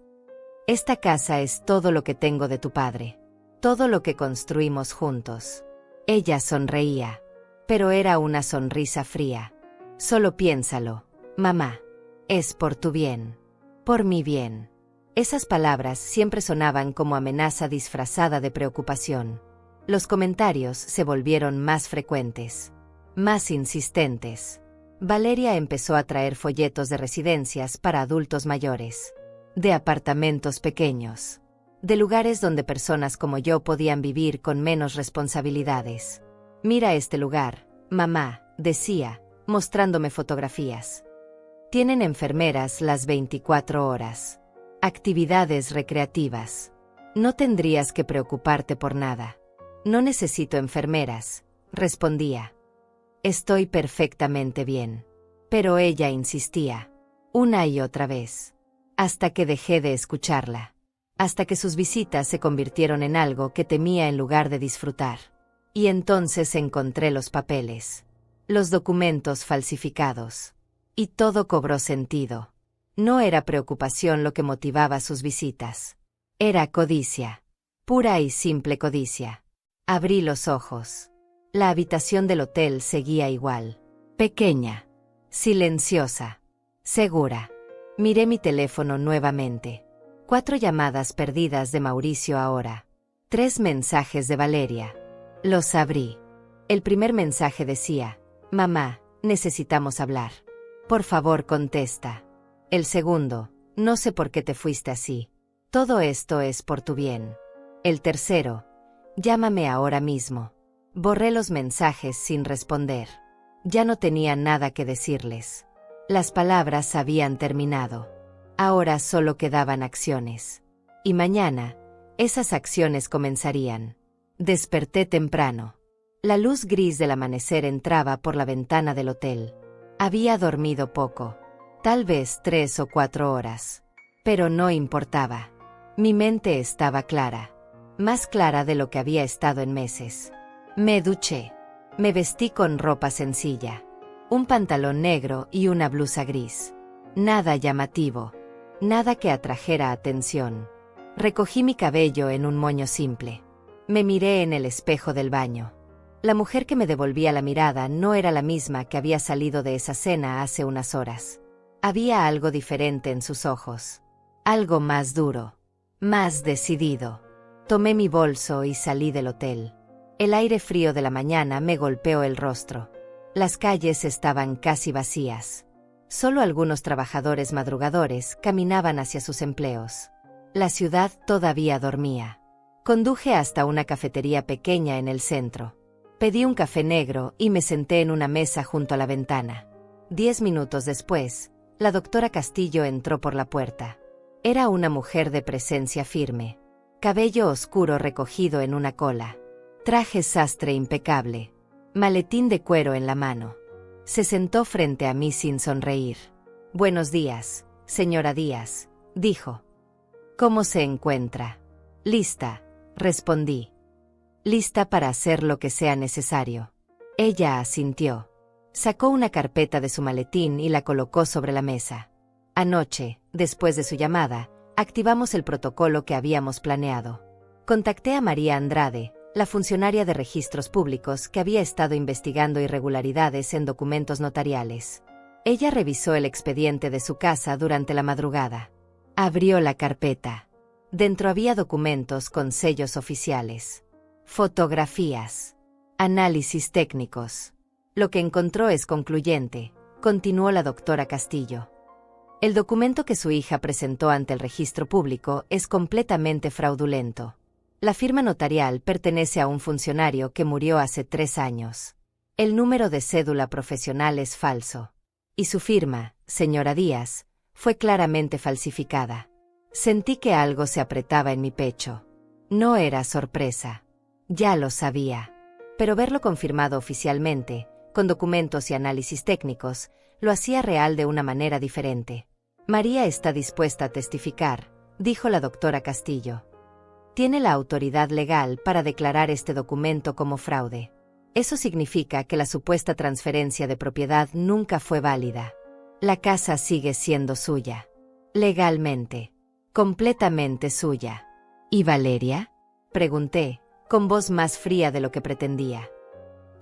Esta casa es todo lo que tengo de tu padre, todo lo que construimos juntos. Ella sonreía, pero era una sonrisa fría. Solo piénsalo, mamá. Es por tu bien. Por mi bien. Esas palabras siempre sonaban como amenaza disfrazada de preocupación. Los comentarios se volvieron más frecuentes, más insistentes. Valeria empezó a traer folletos de residencias para adultos mayores, de apartamentos pequeños, de lugares donde personas como yo podían vivir con menos responsabilidades. Mira este lugar, mamá, decía, mostrándome fotografías. Tienen enfermeras las 24 horas. Actividades recreativas. No tendrías que preocuparte por nada. No necesito enfermeras, respondía. Estoy perfectamente bien. Pero ella insistía, una y otra vez, hasta que dejé de escucharla, hasta que sus visitas se convirtieron en algo que temía en lugar de disfrutar. Y entonces encontré los papeles, los documentos falsificados. Y todo cobró sentido. No era preocupación lo que motivaba sus visitas. Era codicia. Pura y simple codicia. Abrí los ojos. La habitación del hotel seguía igual. Pequeña. Silenciosa. Segura. Miré mi teléfono nuevamente. 4 llamadas perdidas de Mauricio ahora. 3 mensajes de Valeria. Los abrí. El primer mensaje decía, mamá, necesitamos hablar. Por favor, contesta. El segundo, no sé por qué te fuiste así. Todo esto es por tu bien. El tercero, llámame ahora mismo. Borré los mensajes sin responder. Ya no tenía nada que decirles. Las palabras habían terminado. Ahora solo quedaban acciones. Y mañana, esas acciones comenzarían. Desperté temprano. La luz gris del amanecer entraba por la ventana del hotel. Había dormido poco, tal vez 3 o 4 horas. Pero no importaba. Mi mente estaba clara, más clara de lo que había estado en meses. Me duché. Me vestí con ropa sencilla. Un pantalón negro y una blusa gris. Nada llamativo. Nada que atrajera atención. Recogí mi cabello en un moño simple. Me miré en el espejo del baño. La mujer que me devolvía la mirada no era la misma que había salido de esa cena hace unas horas. Había algo diferente en sus ojos. Algo más duro. Más decidido. Tomé mi bolso y salí del hotel. El aire frío de la mañana me golpeó el rostro. Las calles estaban casi vacías. Solo algunos trabajadores madrugadores caminaban hacia sus empleos. La ciudad todavía dormía. Conduje hasta una cafetería pequeña en el centro. Pedí un café negro y me senté en una mesa junto a la ventana. 10 minutos después, la doctora Castillo entró por la puerta. Era una mujer de presencia firme. Cabello oscuro recogido en una cola. Traje sastre impecable. Maletín de cuero en la mano. Se sentó frente a mí sin sonreír. Buenos días, señora Díaz, dijo. ¿Cómo se encuentra? Lista, respondí. Lista para hacer lo que sea necesario. Ella asintió. Sacó una carpeta de su maletín y la colocó sobre la mesa. Anoche, después de su llamada, activamos el protocolo que habíamos planeado. Contacté a María Andrade, la funcionaria de registros públicos que había estado investigando irregularidades en documentos notariales. Ella revisó el expediente de su casa durante la madrugada. Abrió la carpeta. Dentro había documentos con sellos oficiales. Fotografías. Análisis técnicos. Lo que encontró es concluyente, continuó la doctora Castillo. El documento que su hija presentó ante el registro público es completamente fraudulento. La firma notarial pertenece a un funcionario que murió hace 3 años. El número de cédula profesional es falso. Y su firma, señora Díaz, fue claramente falsificada. Sentí que algo se apretaba en mi pecho. No era sorpresa. Ya lo sabía. Pero verlo confirmado oficialmente, con documentos y análisis técnicos, lo hacía real de una manera diferente. María está dispuesta a testificar, dijo la doctora Castillo. Tiene la autoridad legal para declarar este documento como fraude. Eso significa que la supuesta transferencia de propiedad nunca fue válida. La casa sigue siendo suya. Legalmente. Completamente suya. ¿Y Valeria? Pregunté, con voz más fría de lo que pretendía.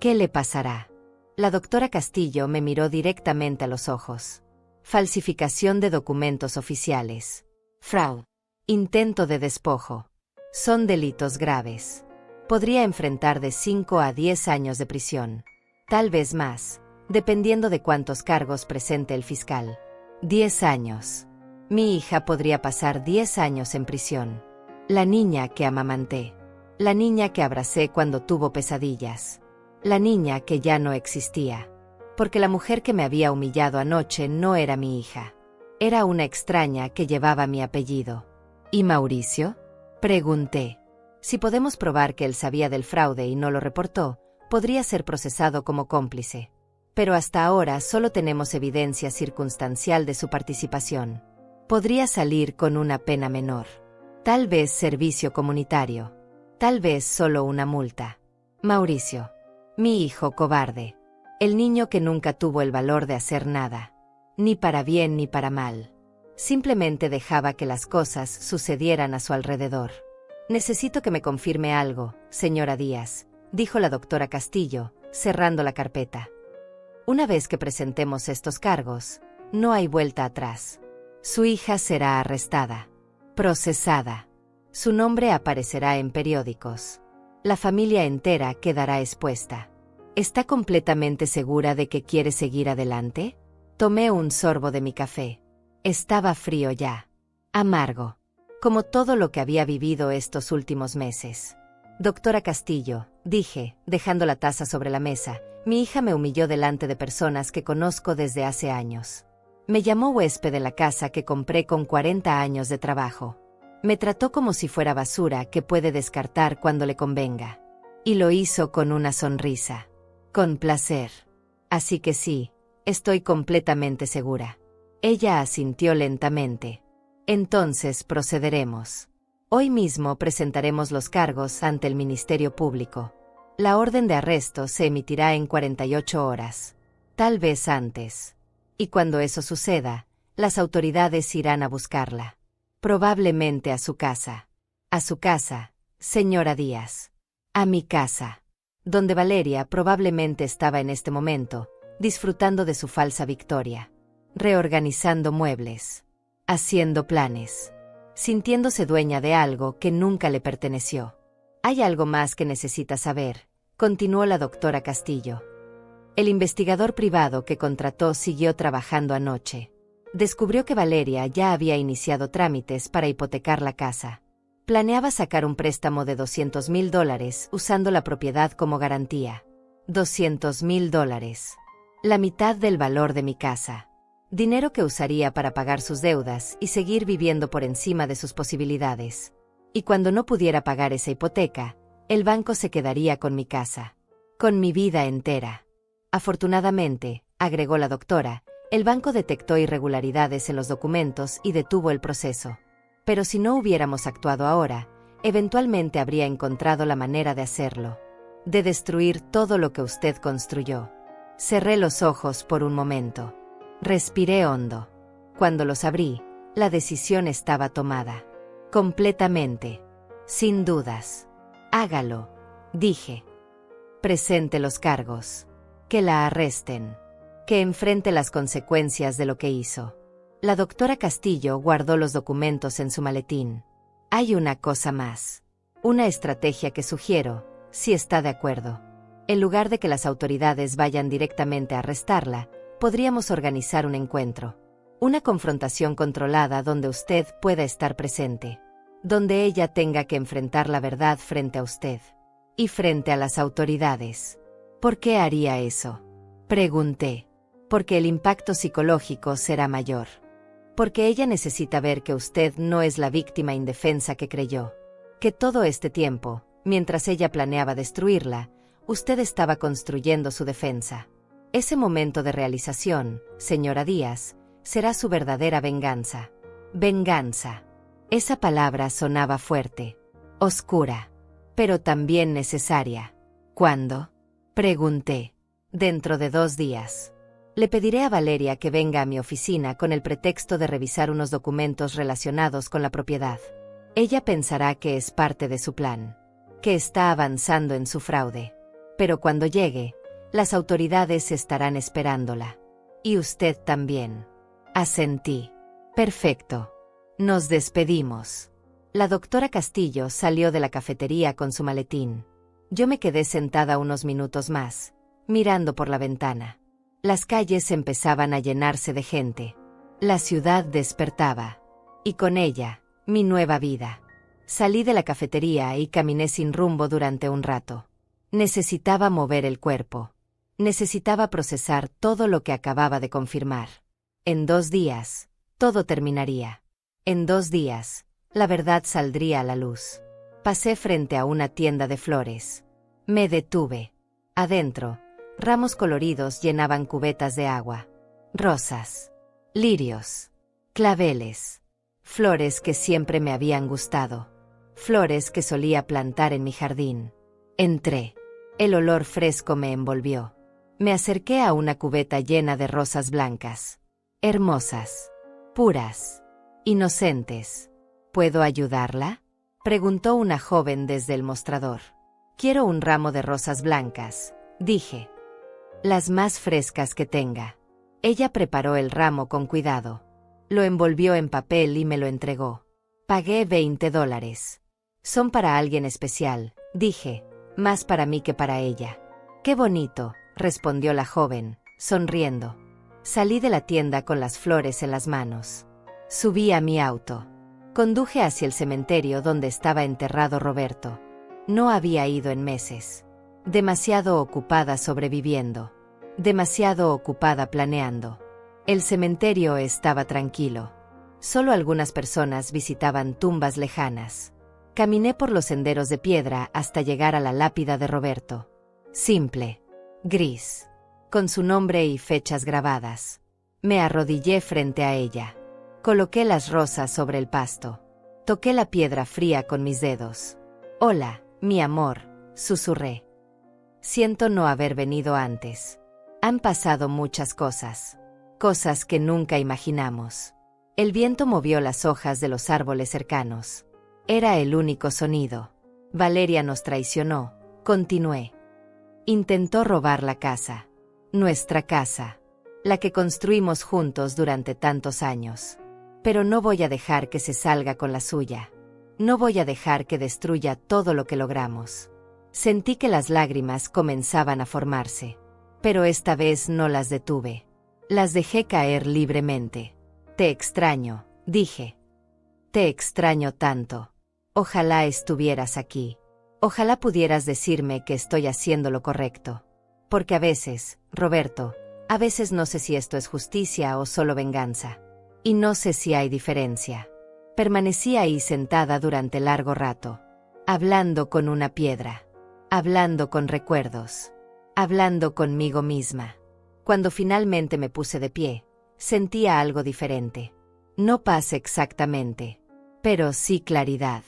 ¿Qué le pasará? La doctora Castillo me miró directamente a los ojos. Falsificación de documentos oficiales. Fraude. Intento de despojo. Son delitos graves. Podría enfrentar de 5 a 10 años de prisión. Tal vez más, dependiendo de cuántos cargos presente el fiscal. 10 años. Mi hija podría pasar 10 años en prisión. La niña que amamanté. La niña que abracé cuando tuvo pesadillas. La niña que ya no existía. Porque la mujer que me había humillado anoche no era mi hija. Era una extraña que llevaba mi apellido. ¿Y Mauricio? Pregunté. Si podemos probar que él sabía del fraude y no lo reportó, podría ser procesado como cómplice. Pero hasta ahora solo tenemos evidencia circunstancial de su participación. Podría salir con una pena menor. Tal vez servicio comunitario. Tal vez solo una multa. Mauricio. Mi hijo cobarde. El niño que nunca tuvo el valor de hacer nada. Ni para bien ni para mal. Simplemente dejaba que las cosas sucedieran a su alrededor. Necesito que me confirme algo, señora Díaz, dijo la doctora Castillo, cerrando la carpeta. Una vez que presentemos estos cargos, no hay vuelta atrás. Su hija será arrestada, procesada. Su nombre aparecerá en periódicos. La familia entera quedará expuesta. ¿Está completamente segura de que quiere seguir adelante? Tomé un sorbo de mi café. Estaba frío ya. Amargo. Como todo lo que había vivido estos últimos meses. Doctora Castillo, dije, dejando la taza sobre la mesa, mi hija me humilló delante de personas que conozco desde hace años. Me llamó huésped de la casa que compré con 40 años de trabajo. Me trató como si fuera basura que puede descartar cuando le convenga. Y lo hizo con una sonrisa. Con placer. Así que sí, estoy completamente segura. Ella asintió lentamente. Entonces procederemos. Hoy mismo presentaremos los cargos ante el Ministerio Público. La orden de arresto se emitirá en 48 horas. Tal vez antes. Y cuando eso suceda, las autoridades irán a buscarla. Probablemente a su casa. A su casa, señora Díaz. A mi casa. Donde Valeria probablemente estaba en este momento, disfrutando de su falsa victoria. Reorganizando muebles. Haciendo planes. Sintiéndose dueña de algo que nunca le perteneció. Hay algo más que necesita saber, continuó la doctora Castillo. El investigador privado que contrató siguió trabajando anoche. Descubrió que Valeria ya había iniciado trámites para hipotecar la casa. Planeaba sacar un préstamo de $200,000 usando la propiedad como garantía. $200,000. La mitad del valor de mi casa. Dinero que usaría para pagar sus deudas y seguir viviendo por encima de sus posibilidades. Y cuando no pudiera pagar esa hipoteca, el banco se quedaría con mi casa. Con mi vida entera. Afortunadamente, agregó la doctora, el banco detectó irregularidades en los documentos y detuvo el proceso. Pero si no hubiéramos actuado ahora, eventualmente habría encontrado la manera de hacerlo. De destruir todo lo que usted construyó. Cerré los ojos por un momento. Respiré hondo. Cuando los abrí, la decisión estaba tomada. Completamente. Sin dudas. Hágalo, dije. Presente los cargos. Que la arresten. Que enfrente las consecuencias de lo que hizo. La doctora Castillo guardó los documentos en su maletín. Hay una cosa más. Una estrategia que sugiero, si está de acuerdo. En lugar de que las autoridades vayan directamente a arrestarla, podríamos organizar un encuentro. Una confrontación controlada donde usted pueda estar presente. Donde ella tenga que enfrentar la verdad frente a usted. Y frente a las autoridades. ¿Por qué haría eso? Pregunté. Porque el impacto psicológico será mayor. Porque ella necesita ver que usted no es la víctima indefensa que creyó. Que todo este tiempo, mientras ella planeaba destruirla, usted estaba construyendo su defensa. Ese momento de realización, señora Díaz, será su verdadera venganza. Venganza. Esa palabra sonaba fuerte, oscura, pero también necesaria. ¿Cuándo? Pregunté. Dentro de 2 días. Le pediré a Valeria que venga a mi oficina con el pretexto de revisar unos documentos relacionados con la propiedad. Ella pensará que es parte de su plan, que está avanzando en su fraude. Pero cuando llegue, las autoridades estarán esperándola. Y usted también. Asentí. Perfecto. Nos despedimos. La doctora Castillo salió de la cafetería con su maletín. Yo me quedé sentada unos minutos más, mirando por la ventana. Las calles empezaban a llenarse de gente. La ciudad despertaba. Y con ella, mi nueva vida. Salí de la cafetería y caminé sin rumbo durante un rato. Necesitaba mover el cuerpo. Necesitaba procesar todo lo que acababa de confirmar. En 2 días, todo terminaría. En 2 días, la verdad saldría a la luz. Pasé frente a una tienda de flores. Me detuve. Adentro, ramos coloridos llenaban cubetas de agua. Rosas, lirios, claveles, flores que siempre me habían gustado. Flores que solía plantar en mi jardín. Entré. El olor fresco me envolvió. Me acerqué a una cubeta llena de rosas blancas. Hermosas, puras, inocentes. ¿Puedo ayudarla?, preguntó una joven desde el mostrador. Quiero un ramo de rosas blancas, dije. Las más frescas que tenga. Ella preparó el ramo con cuidado. Lo envolvió en papel y me lo entregó. Pagué $20. Son para alguien especial, dije, más para mí que para ella. Qué bonito, respondió la joven, sonriendo. Salí de la tienda con las flores en las manos. Subí a mi auto. Conduje hacia el cementerio donde estaba enterrado Roberto. No había ido en meses. Demasiado ocupada sobreviviendo. Demasiado ocupada planeando. El cementerio estaba tranquilo. Solo algunas personas visitaban tumbas lejanas. Caminé por los senderos de piedra hasta llegar a la lápida de Roberto. Simple. Gris. Con su nombre y fechas grabadas. Me arrodillé frente a ella. Coloqué las rosas sobre el pasto. Toqué la piedra fría con mis dedos. Hola, mi amor, susurré. Siento no haber venido antes. Han pasado muchas cosas. Cosas que nunca imaginamos. El viento movió las hojas de los árboles cercanos. Era el único sonido. Valeria nos traicionó, continué. Intentó robar la casa. Nuestra casa. La que construimos juntos durante tantos años. Pero no voy a dejar que se salga con la suya. No voy a dejar que destruya todo lo que logramos. Sentí que las lágrimas comenzaban a formarse. Pero esta vez no las detuve. Las dejé caer libremente. Te extraño, dije. Te extraño tanto. Ojalá estuvieras aquí. Ojalá pudieras decirme que estoy haciendo lo correcto. Porque a veces, Roberto, a veces no sé si esto es justicia o solo venganza. Y no sé si hay diferencia. Permanecí ahí sentada durante largo rato. Hablando con una piedra. Hablando con recuerdos. Hablando conmigo misma. Cuando finalmente me puse de pie, sentía algo diferente. No paz exactamente, pero sí claridad.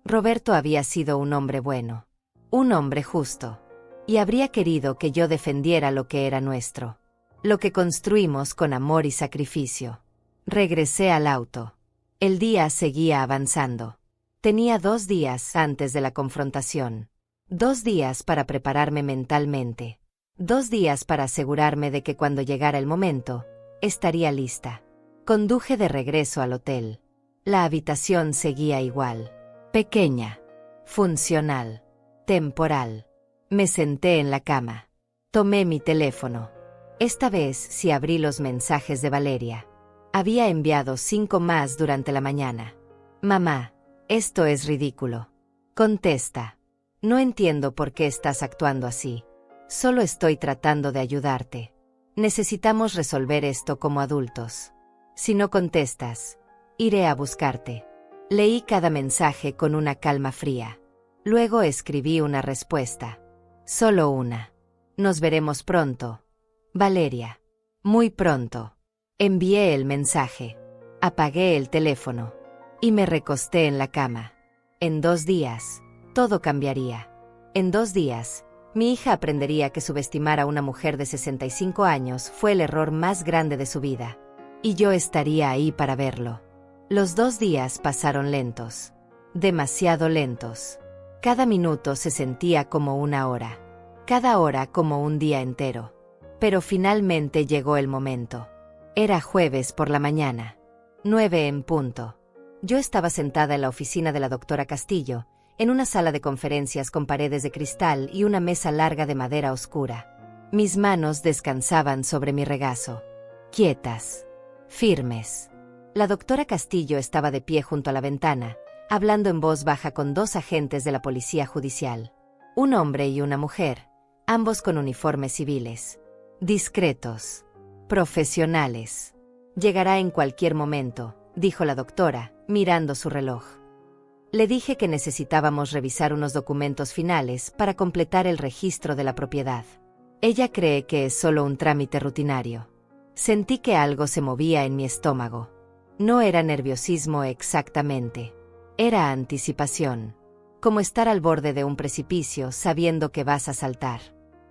Roberto había sido un hombre bueno. Un hombre justo. Y habría querido que yo defendiera lo que era nuestro. Lo que construimos con amor y sacrificio. Regresé al auto. El día seguía avanzando. Tenía 2 días antes de la confrontación. 2 días para prepararme mentalmente. 2 días para asegurarme de que cuando llegara el momento, estaría lista. Conduje de regreso al hotel. La habitación seguía igual. Pequeña. Funcional. Temporal. Me senté en la cama. Tomé mi teléfono. Esta vez sí abrí los mensajes de Valeria. Había enviado 5 más durante la mañana. Mamá, esto es ridículo. Contesta. No entiendo por qué estás actuando así. Solo estoy tratando de ayudarte. Necesitamos resolver esto como adultos. Si no contestas, iré a buscarte. Leí cada mensaje con una calma fría. Luego escribí una respuesta. Solo una. Nos veremos pronto. Valeria. Muy pronto. Envié el mensaje. Apagué el teléfono. Y me recosté en la cama. En 2 días, todo cambiaría. En 2 días, Mi hija aprendería que subestimar a una mujer de 65 años fue el error más grande de su vida. Y yo estaría ahí para verlo. Los 2 días pasaron lentos. Demasiado lentos. Cada minuto se sentía como una hora. Cada hora como un día entero. Pero finalmente llegó el momento. Era jueves por la mañana. 9 en punto. Yo estaba sentada en la oficina de la doctora Castillo, en una sala de conferencias con paredes de cristal y una mesa larga de madera oscura. Mis manos descansaban sobre mi regazo. Quietas. Firmes. La doctora Castillo estaba de pie junto a la ventana, hablando en voz baja con 2 agentes de la policía judicial. Un hombre y una mujer, ambos con uniformes civiles. Discretos. Profesionales. Llegará en cualquier momento, dijo la doctora, mirando su reloj. Le dije que necesitábamos revisar unos documentos finales para completar el registro de la propiedad. Ella cree que es solo un trámite rutinario. Sentí que algo se movía en mi estómago. No era nerviosismo exactamente. Era anticipación. Como estar al borde de un precipicio sabiendo que vas a saltar.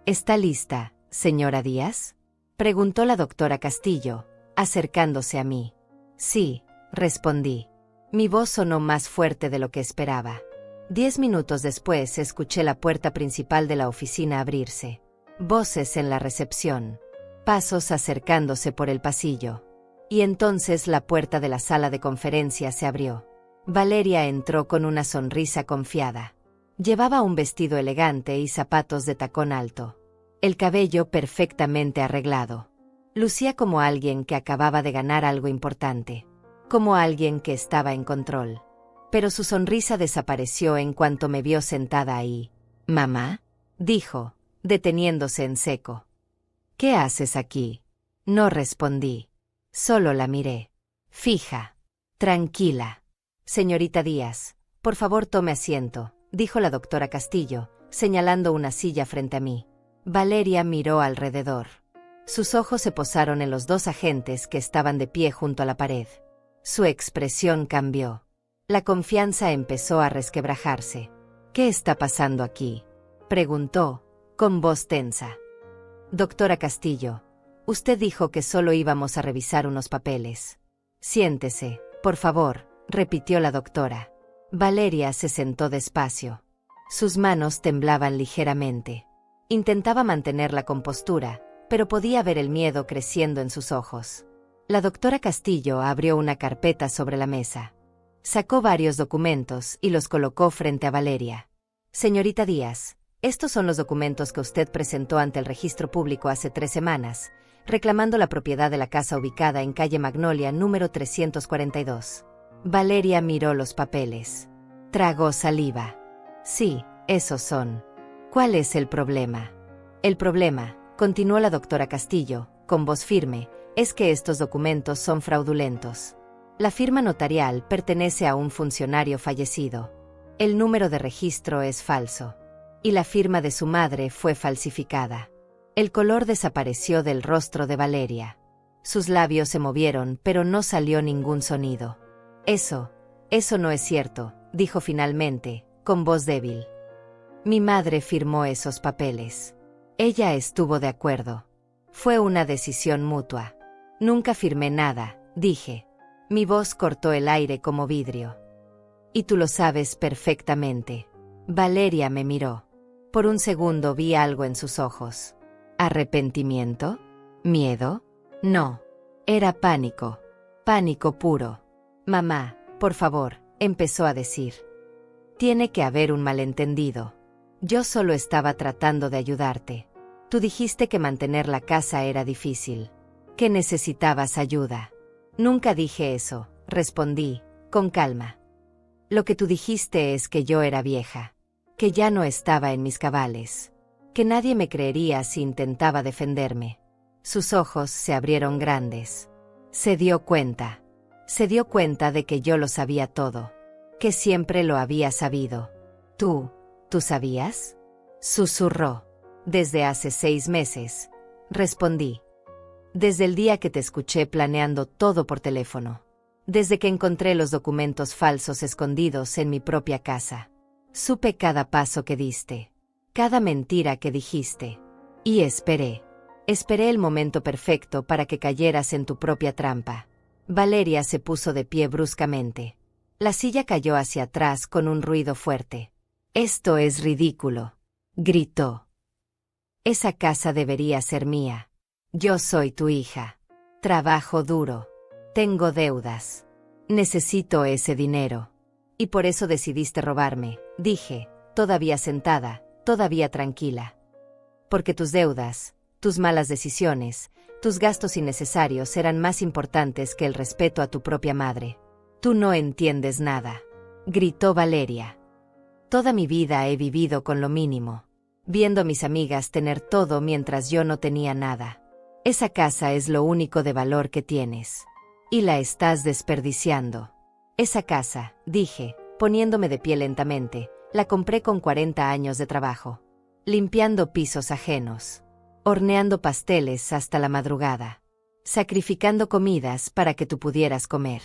¿Está lista, señora Díaz?, preguntó la doctora Castillo, acercándose a mí. Sí, respondí. Mi voz sonó más fuerte de lo que esperaba. 10 minutos después escuché la puerta principal de la oficina abrirse. Voces en la recepción. Pasos acercándose por el pasillo. Y entonces la puerta de la sala de conferencias se abrió. Valeria entró con una sonrisa confiada. Llevaba un vestido elegante y zapatos de tacón alto. El cabello perfectamente arreglado. Lucía como alguien que acababa de ganar algo importante. Como alguien que estaba en control. Pero su sonrisa desapareció en cuanto me vio sentada ahí. «¿Mamá?», dijo, deteniéndose en seco. «¿Qué haces aquí?». No respondí. Solo la miré. Fija. Tranquila. «Señorita Díaz, por favor tome asiento», dijo la doctora Castillo, señalando una silla frente a mí. Valeria miró alrededor. Sus ojos se posaron en los 2 agentes que estaban de pie junto a la pared. Su expresión cambió. La confianza empezó a resquebrajarse. «¿Qué está pasando aquí?», preguntó, con voz tensa. «Doctora Castillo, usted dijo que solo íbamos a revisar unos papeles. Siéntese, por favor», repitió la doctora. Valeria se sentó despacio. Sus manos temblaban ligeramente. Intentaba mantener la compostura, pero podía ver el miedo creciendo en sus ojos. La doctora Castillo abrió una carpeta sobre la mesa. Sacó varios documentos y los colocó frente a Valeria. «Señorita Díaz, estos son los documentos que usted presentó ante el registro público hace 3 semanas, reclamando la propiedad de la casa ubicada en calle Magnolia número 342. Valeria miró los papeles. Tragó saliva. «Sí, esos son». «¿Cuál es el problema?». «El problema», continuó la doctora Castillo, con voz firme, «es que estos documentos son fraudulentos. La firma notarial pertenece a un funcionario fallecido. El número de registro es falso. Y la firma de su madre fue falsificada». El color desapareció del rostro de Valeria. Sus labios se movieron, pero no salió ningún sonido. Eso no es cierto», dijo finalmente, con voz débil. «Mi madre firmó esos papeles. Ella estuvo de acuerdo. Fue una decisión mutua. Nunca firmé nada», dije. Mi voz cortó el aire como vidrio. «Y tú lo sabes perfectamente». Valeria me miró. Por un segundo vi algo en sus ojos. ¿Arrepentimiento? ¿Miedo? No. Era pánico. Pánico puro. «Mamá, por favor», empezó a decir. «Tiene que haber un malentendido. Yo solo estaba tratando de ayudarte. Tú dijiste que mantener la casa era difícil. Que necesitabas ayuda». «Nunca dije eso», respondí, con calma. «Lo que tú dijiste es que yo era vieja. Que ya no estaba en mis cabales. Que nadie me creería si intentaba defenderme». Sus ojos se abrieron grandes. Se dio cuenta. Se dio cuenta de que yo lo sabía todo. Que siempre lo había sabido. ¿Tú sabías?», susurró. «Desde hace 6 meses», respondí. «Desde el día que te escuché planeando todo por teléfono. Desde que encontré los documentos falsos escondidos en mi propia casa. Supe cada paso que diste. cada mentira que dijiste. Y esperé. Esperé el momento perfecto para que cayeras en tu propia trampa. Valeria se puso de pie bruscamente. La silla cayó hacia atrás con un ruido fuerte. «Esto es ridículo», gritó. «Esa casa debería ser mía. Yo soy tu hija. Trabajo duro. Tengo deudas. Necesito ese dinero. Y por eso decidiste robarme», dije, todavía sentada, todavía tranquila. «Porque tus deudas, tus malas decisiones, tus gastos innecesarios eran más importantes que el respeto a tu propia madre. Tú no entiendes nada», gritó Valeria. «Toda mi vida he vivido con lo mínimo, viendo a mis amigas tener todo mientras yo no tenía nada. Esa casa es lo único de valor que tienes. Y la estás desperdiciando». «Esa casa», dije, poniéndome de pie lentamente, «la compré con 40 años de trabajo. Limpiando pisos ajenos. Horneando pasteles hasta la madrugada. Sacrificando comidas para que tú pudieras comer.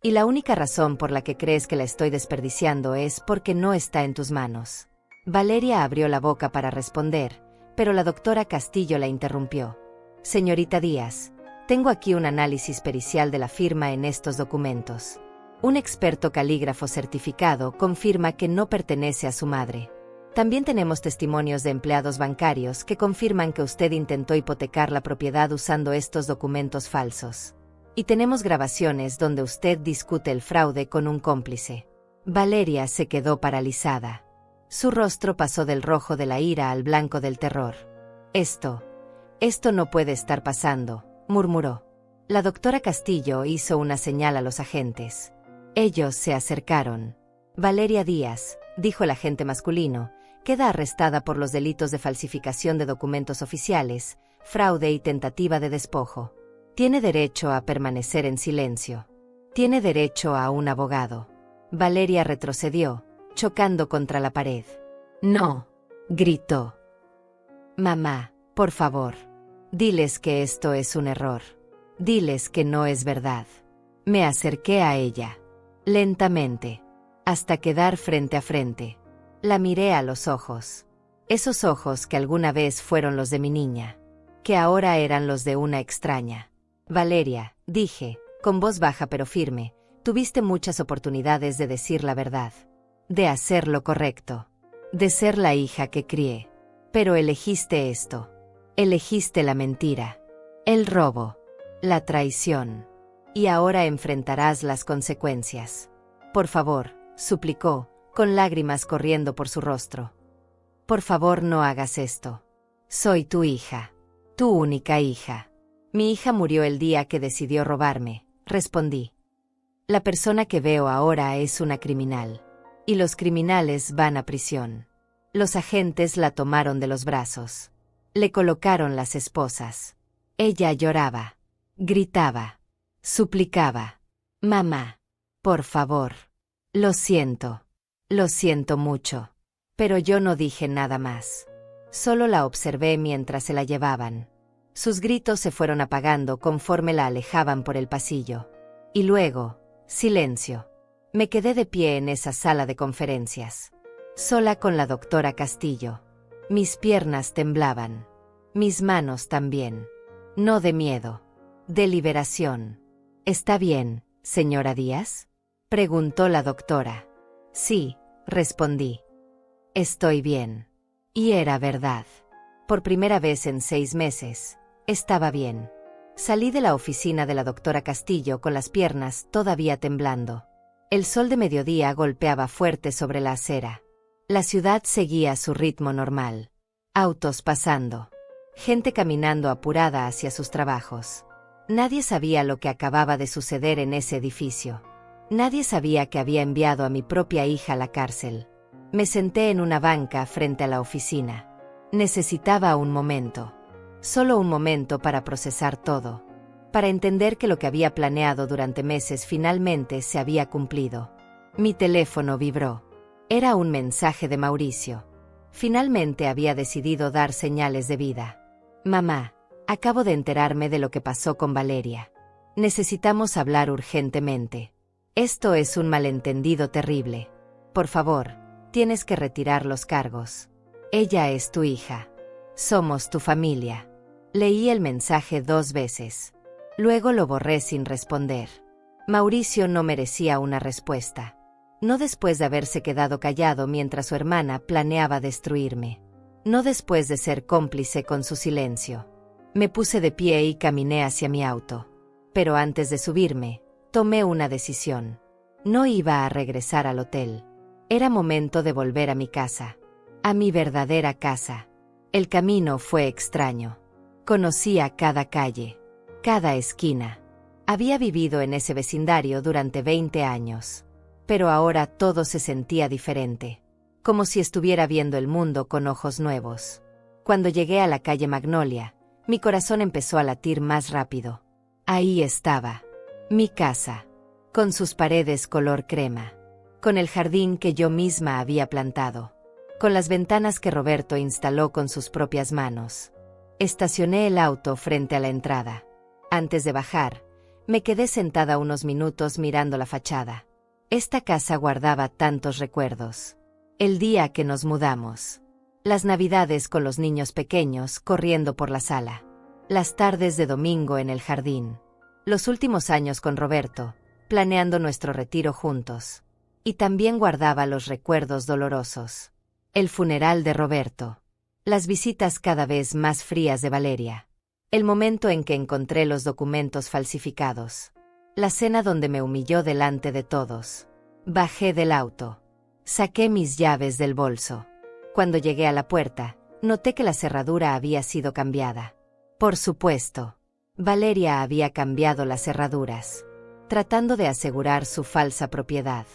Y la única razón por la que crees que la estoy desperdiciando es porque no está en tus manos». Valeria abrió la boca para responder, pero la doctora Castillo la interrumpió. «Señorita Díaz, tengo aquí un análisis pericial de la firma en estos documentos. Un experto calígrafo certificado confirma que no pertenece a su madre. También tenemos testimonios de empleados bancarios que confirman que usted intentó hipotecar la propiedad usando estos documentos falsos. Y tenemos grabaciones donde usted discute el fraude con un cómplice». Valeria se quedó paralizada. Su rostro pasó del rojo de la ira al blanco del terror. Esto no puede estar pasando», murmuró. La doctora Castillo hizo una señal a los agentes. Ellos se acercaron. «Valeria Díaz», dijo el agente masculino, «queda arrestada por los delitos de falsificación de documentos oficiales, fraude y tentativa de despojo. Tiene derecho a permanecer en silencio. Tiene derecho a un abogado». Valeria retrocedió, chocando contra la pared. «No», gritó. «Mamá, por favor. Diles que esto es un error. Diles que no es verdad». Me acerqué a ella. Lentamente. Hasta quedar frente a frente. La miré a los ojos. Esos ojos que alguna vez fueron los de mi niña. Que ahora eran los de una extraña. «Valeria», dije, con voz baja pero firme, «tuviste muchas oportunidades de decir la verdad. De hacer lo correcto. De ser la hija que crié. Pero elegiste esto. Elegiste la mentira. El robo. La traición. Y ahora enfrentarás las consecuencias. Por favor», suplicó, con lágrimas corriendo por su rostro. «Por favor, no hagas esto. Soy tu hija. Tu única hija». «Mi hija murió el día que decidió robarme», respondí. «La persona que veo ahora es una criminal. Y los criminales van a prisión». Los agentes la tomaron de los brazos. Le colocaron las esposas. Ella lloraba. Gritaba. Suplicaba. «Mamá, por favor. Lo siento. Lo siento mucho». Pero yo no dije nada más. Solo la observé mientras se la llevaban. Sus gritos se fueron apagando conforme la alejaban por el pasillo. Y luego, silencio. Me quedé de pie en esa sala de conferencias. Sola con la doctora Castillo. Mis piernas temblaban. Mis manos también. No de miedo. De liberación. «¿Está bien, señora Díaz?», preguntó la doctora. «Sí», respondí. «Estoy bien». Y era verdad. Por primera vez en 6 meses, estaba bien. Salí de la oficina de la doctora Castillo con las piernas todavía temblando. El sol de mediodía golpeaba fuerte sobre la acera. La ciudad seguía su ritmo normal. Autos pasando. Gente caminando apurada hacia sus trabajos. Nadie sabía lo que acababa de suceder en ese edificio. Nadie sabía que había enviado a mi propia hija a la cárcel. Me senté en una banca frente a la oficina. Necesitaba un momento. Solo un momento para procesar todo. Para entender que lo que había planeado durante meses finalmente se había cumplido. Mi teléfono vibró. Era un mensaje de Mauricio. Finalmente había decidido dar señales de vida. «Mamá, acabo de enterarme de lo que pasó con Valeria. Necesitamos hablar urgentemente. Esto es un malentendido terrible. Por favor, tienes que retirar los cargos. Ella es tu hija. Somos tu familia. Leí el mensaje 2 veces. Luego lo borré sin responder. Mauricio no merecía una respuesta. No después de haberse quedado callado mientras su hermana planeaba destruirme. No después de ser cómplice con su silencio. Me puse de pie y caminé hacia mi auto. Pero antes de subirme, tomé una decisión. No iba a regresar al hotel. Era momento de volver a mi casa. A mi verdadera casa. El camino fue extraño. Conocía cada calle, cada esquina. Había vivido en ese vecindario durante 20 años. Pero ahora todo se sentía diferente. Como si estuviera viendo el mundo con ojos nuevos. Cuando llegué a la calle Magnolia, mi corazón empezó a latir más rápido. Ahí estaba. Mi casa. Con sus paredes color crema. Con el jardín que yo misma había plantado. Con las ventanas que Roberto instaló con sus propias manos. Estacioné el auto frente a la entrada. Antes de bajar, me quedé sentada unos minutos mirando la fachada. Esta casa guardaba tantos recuerdos. El día que nos mudamos. Las navidades con los niños pequeños corriendo por la sala. Las tardes de domingo en el jardín. Los últimos años con Roberto, planeando nuestro retiro juntos. Y también guardaba los recuerdos dolorosos. El funeral de Roberto. Las visitas cada vez más frías de Valeria. El momento en que encontré los documentos falsificados. La cena donde me humilló delante de todos. Bajé del auto. Saqué mis llaves del bolso. Cuando llegué a la puerta, noté que la cerradura había sido cambiada. Por supuesto, Valeria había cambiado las cerraduras, tratando de asegurar su falsa propiedad.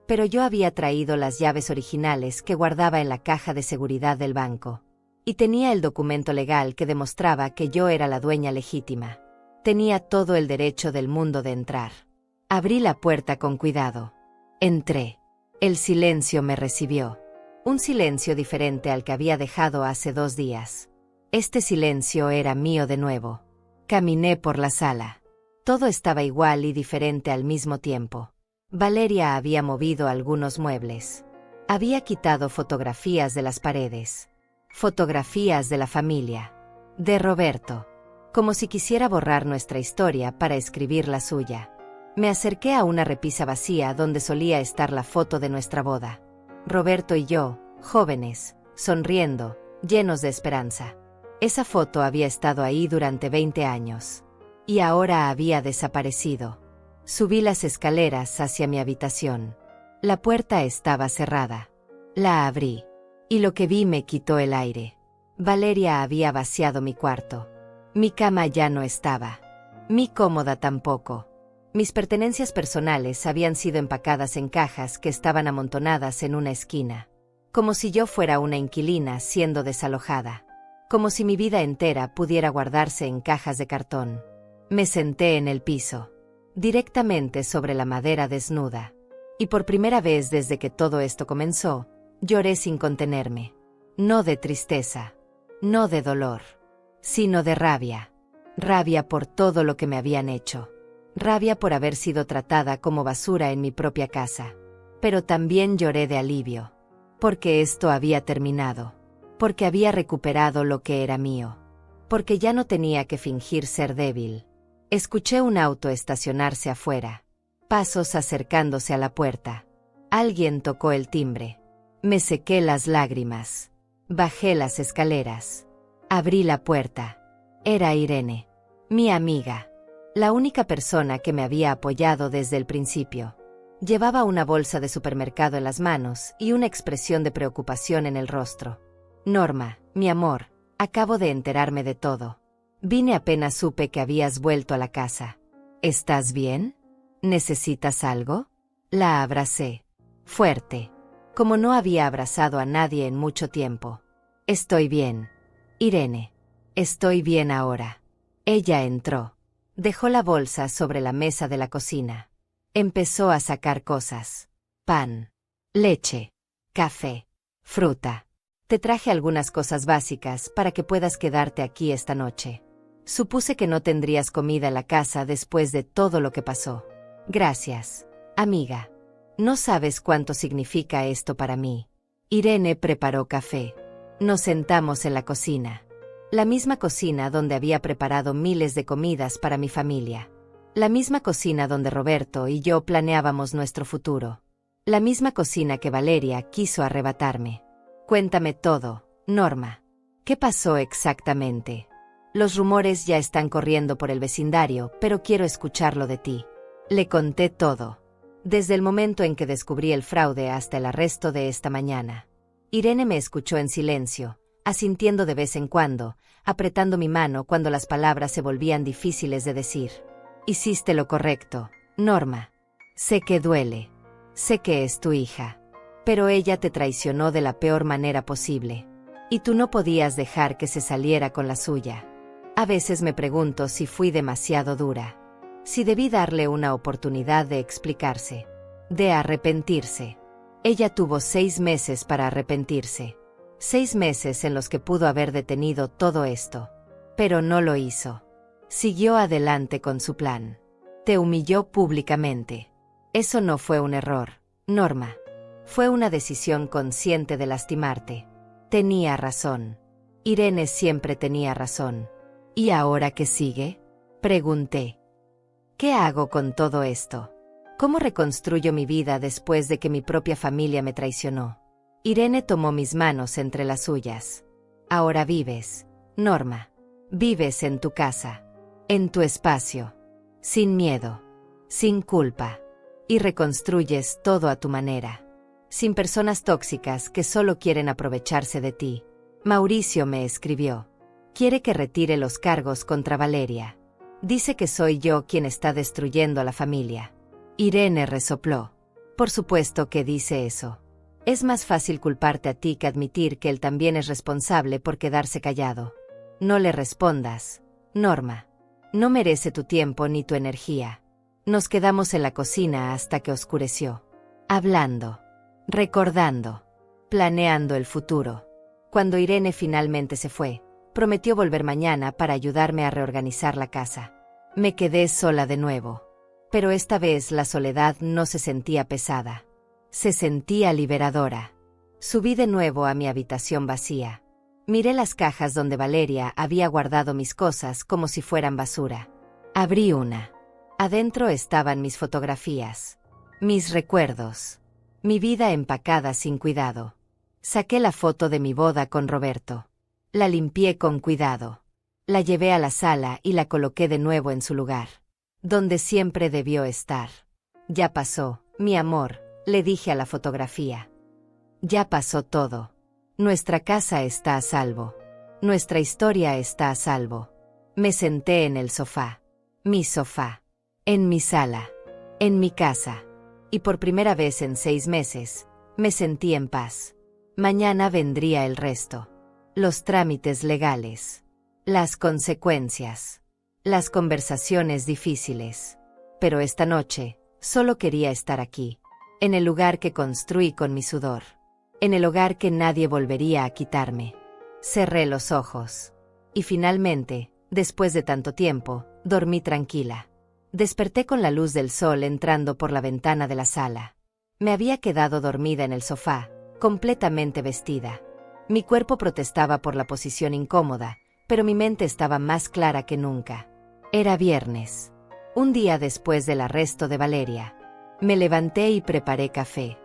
Pero yo había traído las llaves originales que guardaba en la caja de seguridad del banco. Y tenía el documento legal que demostraba que yo era la dueña legítima. Tenía todo el derecho del mundo de entrar. Abrí la puerta con cuidado. Entré. El silencio me recibió. Un silencio diferente al que había dejado hace 2 días. Este silencio era mío de nuevo. Caminé por la sala. Todo estaba igual y diferente al mismo tiempo. Valeria había movido algunos muebles. Había quitado fotografías de las paredes. Fotografías de la familia. De Roberto. Como si quisiera borrar nuestra historia para escribir la suya. Me acerqué a una repisa vacía donde solía estar la foto de nuestra boda. Roberto y yo, jóvenes, sonriendo, llenos de esperanza. Esa foto había estado ahí durante 20 años. Y ahora había desaparecido. Subí las escaleras hacia mi habitación. La puerta estaba cerrada. La abrí. Y lo que vi me quitó el aire. Valeria había vaciado mi cuarto. Mi cama ya no estaba. Mi cómoda tampoco. Mis pertenencias personales habían sido empacadas en cajas que estaban amontonadas en una esquina. Como si yo fuera una inquilina siendo desalojada. Como si mi vida entera pudiera guardarse en cajas de cartón. Me senté en el piso. Directamente sobre la madera desnuda. Y por primera vez desde que todo esto comenzó, lloré sin contenerme. No de tristeza. No de dolor. Sino de rabia. Rabia por todo lo que me habían hecho. Rabia por haber sido tratada como basura en mi propia casa. Pero también lloré de alivio. Porque esto había terminado. Porque había recuperado lo que era mío. Porque ya no tenía que fingir ser débil. Escuché un auto estacionarse afuera. Pasos acercándose a la puerta. Alguien tocó el timbre. Me sequé las lágrimas. Bajé las escaleras. Abrí la puerta. Era Irene. Mi amiga. La única persona que me había apoyado desde el principio. Llevaba una bolsa de supermercado en las manos y una expresión de preocupación en el rostro. Norma, mi amor, acabo de enterarme de todo. Vine apenas supe que habías vuelto a la casa. ¿Estás bien? ¿Necesitas algo? La abracé. Fuerte. Como no había abrazado a nadie en mucho tiempo. Estoy bien. Irene. Estoy bien ahora. Ella entró. Dejó la bolsa sobre la mesa de la cocina. Empezó a sacar cosas. Pan. Leche. Café. Fruta. Te traje algunas cosas básicas para que puedas quedarte aquí esta noche. Supuse que no tendrías comida en la casa después de todo lo que pasó. Gracias, amiga. No sabes cuánto significa esto para mí. Irene preparó café. Nos sentamos en la cocina. La misma cocina donde había preparado miles de comidas para mi familia. La misma cocina donde Roberto y yo planeábamos nuestro futuro. La misma cocina que Valeria quiso arrebatarme. Cuéntame todo, Norma. ¿Qué pasó exactamente? Los rumores ya están corriendo por el vecindario, pero quiero escucharlo de ti. Le conté todo. Desde el momento en que descubrí el fraude hasta el arresto de esta mañana. Irene me escuchó en silencio, asintiendo de vez en cuando, apretando mi mano cuando las palabras se volvían difíciles de decir. Hiciste lo correcto, Norma. Sé que duele. Sé que es tu hija. Pero ella te traicionó de la peor manera posible. Y tú no podías dejar que se saliera con la suya. A veces me pregunto si fui demasiado dura. Si debí darle una oportunidad de explicarse. De arrepentirse. Ella tuvo 6 meses para arrepentirse. 6 meses en los que pudo haber detenido todo esto. Pero no lo hizo. Siguió adelante con su plan. Te humilló públicamente. Eso no fue un error, Norma. Fue una decisión consciente de lastimarte. Tenía razón. Irene siempre tenía razón. ¿Y ahora qué sigue? Pregunté. ¿Qué hago con todo esto? ¿Cómo reconstruyo mi vida después de que mi propia familia me traicionó? Irene tomó mis manos entre las suyas. Ahora vives, Norma. Vives en tu casa. En tu espacio. Sin miedo. Sin culpa. Y reconstruyes todo a tu manera. Sin personas tóxicas que solo quieren aprovecharse de ti. Mauricio me escribió. Quiere que retire los cargos contra Valeria. Dice que soy yo quien está destruyendo a la familia. Irene resopló. Por supuesto que dice eso. Es más fácil culparte a ti que admitir que él también es responsable por quedarse callado. No le respondas, Norma. No merece tu tiempo ni tu energía. Nos quedamos en la cocina hasta que oscureció. Hablando. Recordando. Planeando el futuro. Cuando Irene finalmente se fue, prometió volver mañana para ayudarme a reorganizar la casa. Me quedé sola de nuevo. Pero esta vez la soledad no se sentía pesada. Se sentía liberadora. Subí de nuevo a mi habitación vacía. Miré las cajas donde Valeria había guardado mis cosas como si fueran basura. Abrí una. Adentro estaban mis fotografías. Mis recuerdos. Mi vida empacada sin cuidado. Saqué la foto de mi boda con Roberto. La limpié con cuidado. La llevé a la sala y la coloqué de nuevo en su lugar. Donde siempre debió estar. Ya pasó, mi amor, le dije a la fotografía. Ya pasó todo. Nuestra casa está a salvo. Nuestra historia está a salvo. Me senté en el sofá. Mi sofá. En mi sala. En mi casa. Y por primera vez en 6 meses, me sentí en paz. Mañana vendría el resto. Los trámites legales. Las consecuencias. Las conversaciones difíciles. Pero esta noche, solo quería estar aquí. En el lugar que construí con mi sudor. En el hogar que nadie volvería a quitarme. Cerré los ojos. Y finalmente, después de tanto tiempo, dormí tranquila. Desperté con la luz del sol entrando por la ventana de la sala. Me había quedado dormida en el sofá, completamente vestida. Mi cuerpo protestaba por la posición incómoda, pero mi mente estaba más clara que nunca. Era viernes. Un día después del arresto de Valeria. Me levanté y preparé café.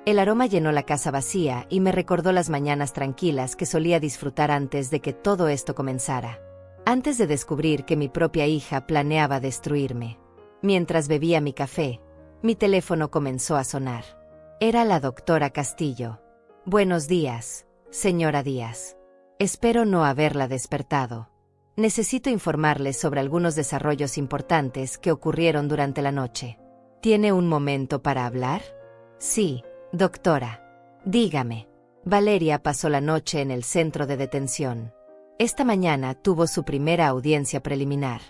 El aroma llenó la casa vacía y me recordó las mañanas tranquilas que solía disfrutar antes de que todo esto comenzara. Antes de descubrir que mi propia hija planeaba destruirme. Mientras bebía mi café, mi teléfono comenzó a sonar. Era la doctora Castillo. Buenos días, señora Díaz. Espero no haberla despertado. Necesito informarle sobre algunos desarrollos importantes que ocurrieron durante la noche. ¿Tiene un momento para hablar? Sí, doctora. Dígame. Valeria pasó la noche en el centro de detención. Esta mañana tuvo su primera audiencia preliminar.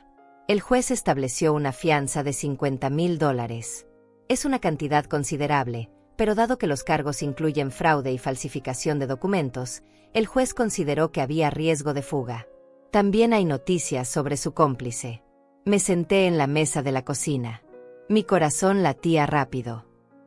El juez estableció una fianza de $50,000. Es una cantidad considerable, pero dado que los cargos incluyen fraude y falsificación de documentos, el juez consideró que había riesgo de fuga. También hay noticias sobre su cómplice. Me senté en la mesa de la cocina. Mi corazón latía rápido.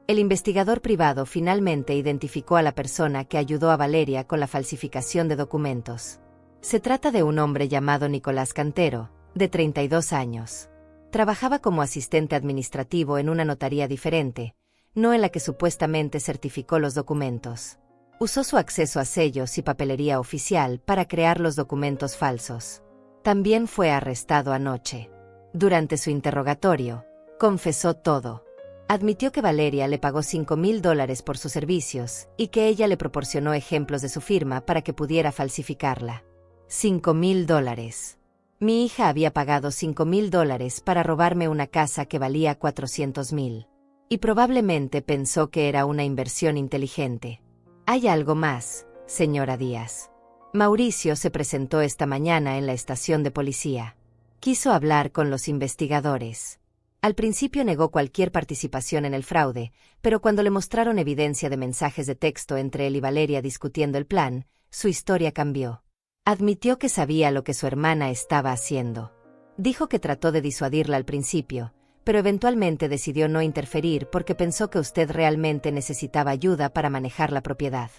El investigador privado finalmente identificó a la persona que ayudó a Valeria con la falsificación de documentos. Se trata de un hombre llamado Nicolás Cantero, de 32 años. Trabajaba como asistente administrativo en una notaría diferente, no en la que supuestamente certificó los documentos. Usó su acceso a sellos y papelería oficial para crear los documentos falsos. También fue arrestado anoche. Durante su interrogatorio, confesó todo. Admitió que Valeria le pagó $5,000 por sus servicios y que ella le proporcionó ejemplos de su firma para que pudiera falsificarla. $5,000. Mi hija había pagado $5,000 para robarme una casa que valía $400,000. Y probablemente pensó que era una inversión inteligente. Hay algo más, señora Díaz. Mauricio se presentó esta mañana en la estación de policía. Quiso hablar con los investigadores. Al principio negó cualquier participación en el fraude, pero cuando le mostraron evidencia de mensajes de texto entre él y Valeria discutiendo el plan, su historia cambió. Admitió que sabía lo que su hermana estaba haciendo. Dijo que trató de disuadirla al principio, pero eventualmente decidió no interferir porque pensó que usted realmente necesitaba ayuda para manejar la propiedad.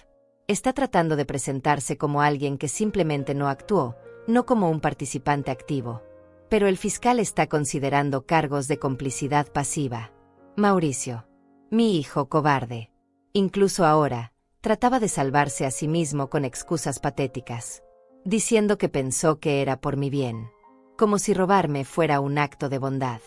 Está tratando de presentarse como alguien que simplemente no actuó, no como un participante activo. Pero el fiscal está considerando cargos de complicidad pasiva. Mauricio, mi hijo cobarde. Incluso ahora, trataba de salvarse a sí mismo con excusas patéticas, diciendo que pensó que era por mi bien, como si robarme fuera un acto de bondad.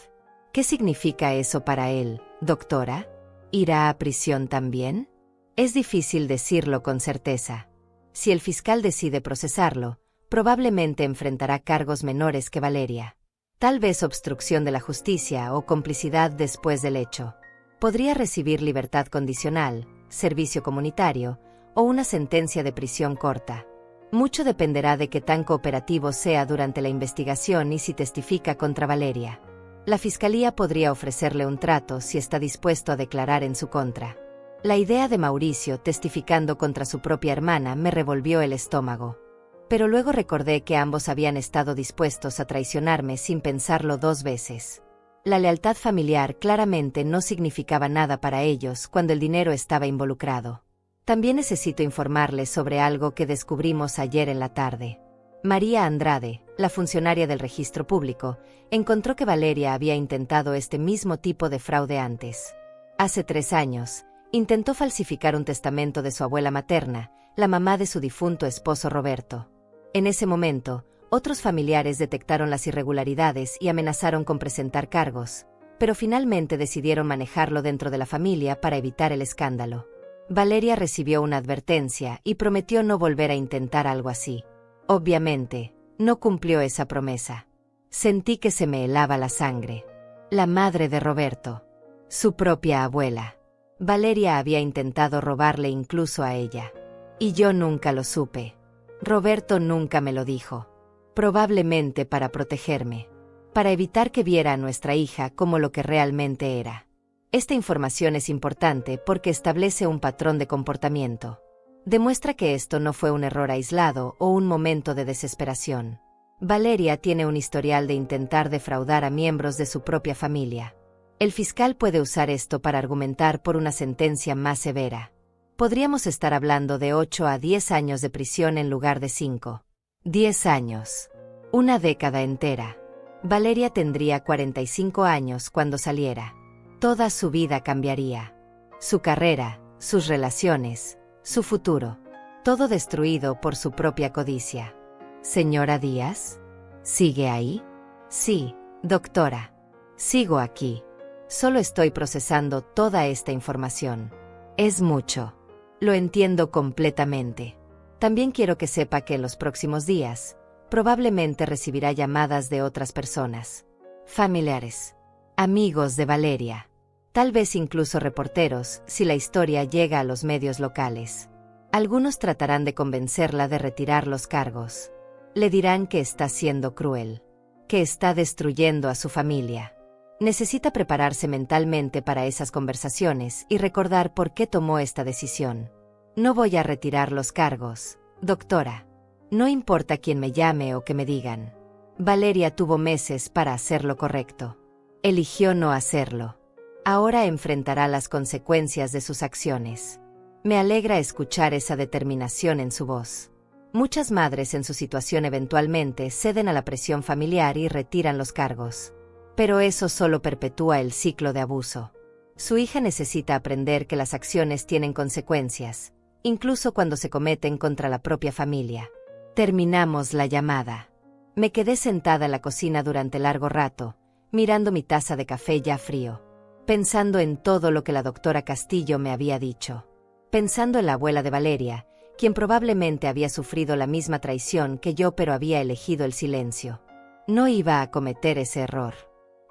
¿Qué significa eso para él, doctora? ¿Irá a prisión también? Es difícil decirlo con certeza. Si el fiscal decide procesarlo, probablemente enfrentará cargos menores que Valeria. Tal vez obstrucción de la justicia o complicidad después del hecho. Podría recibir libertad condicional, servicio comunitario o una sentencia de prisión corta. Mucho dependerá de qué tan cooperativo sea durante la investigación y si testifica contra Valeria. La fiscalía podría ofrecerle un trato si está dispuesto a declarar en su contra. La idea de Mauricio testificando contra su propia hermana me revolvió el estómago. Pero luego recordé que ambos habían estado dispuestos a traicionarme sin pensarlo 2 veces. La lealtad familiar claramente no significaba nada para ellos cuando el dinero estaba involucrado. También necesito informarles sobre algo que descubrimos ayer en la tarde. María Andrade, la funcionaria del registro público, encontró que Valeria había intentado este mismo tipo de fraude antes. Hace 3 años, intentó falsificar un testamento de su abuela materna, la mamá de su difunto esposo Roberto. En ese momento, otros familiares detectaron las irregularidades y amenazaron con presentar cargos, pero finalmente decidieron manejarlo dentro de la familia para evitar el escándalo. Valeria recibió una advertencia y prometió no volver a intentar algo así. Obviamente, no cumplió esa promesa. Sentí que se me helaba la sangre. La madre de Roberto. Su propia abuela. Valeria había intentado robarle incluso a ella. Y yo nunca lo supe. Roberto nunca me lo dijo. Probablemente para protegerme. Para evitar que viera a nuestra hija como lo que realmente era. Esta información es importante porque establece un patrón de comportamiento. Demuestra que esto no fue un error aislado o un momento de desesperación. Valeria tiene un historial de intentar defraudar a miembros de su propia familia. El fiscal puede usar esto para argumentar por una sentencia más severa. Podríamos estar hablando de 8 a 10 años de prisión en lugar de 5. 10 años. Una década entera. Valeria tendría 45 años cuando saliera. Toda su vida cambiaría. Su carrera, sus relaciones, su futuro. Todo destruido por su propia codicia. ¿Señora Díaz? ¿Sigue ahí? Sí, doctora. Sigo aquí. Solo estoy procesando toda esta información. Es mucho. Lo entiendo completamente. También quiero que sepa que en los próximos días, probablemente recibirá llamadas de otras personas. Familiares. Amigos de Valeria. Tal vez incluso reporteros, si la historia llega a los medios locales. Algunos tratarán de convencerla de retirar los cargos. Le dirán que está siendo cruel. Que está destruyendo a su familia. Necesita prepararse mentalmente para esas conversaciones y recordar por qué tomó esta decisión. No voy a retirar los cargos, doctora. No importa quién me llame o que me digan. Valeria tuvo meses para hacer lo correcto. Eligió no hacerlo. Ahora enfrentará las consecuencias de sus acciones. Me alegra escuchar esa determinación en su voz. Muchas madres en su situación eventualmente ceden a la presión familiar y retiran los cargos. Pero eso solo perpetúa el ciclo de abuso. Su hija necesita aprender que las acciones tienen consecuencias, incluso cuando se cometen contra la propia familia. Terminamos la llamada. Me quedé sentada en la cocina durante largo rato, mirando mi taza de café ya frío, pensando en todo lo que la doctora Castillo me había dicho. Pensando en la abuela de Valeria, quien probablemente había sufrido la misma traición que yo pero había elegido el silencio. No iba a cometer ese error.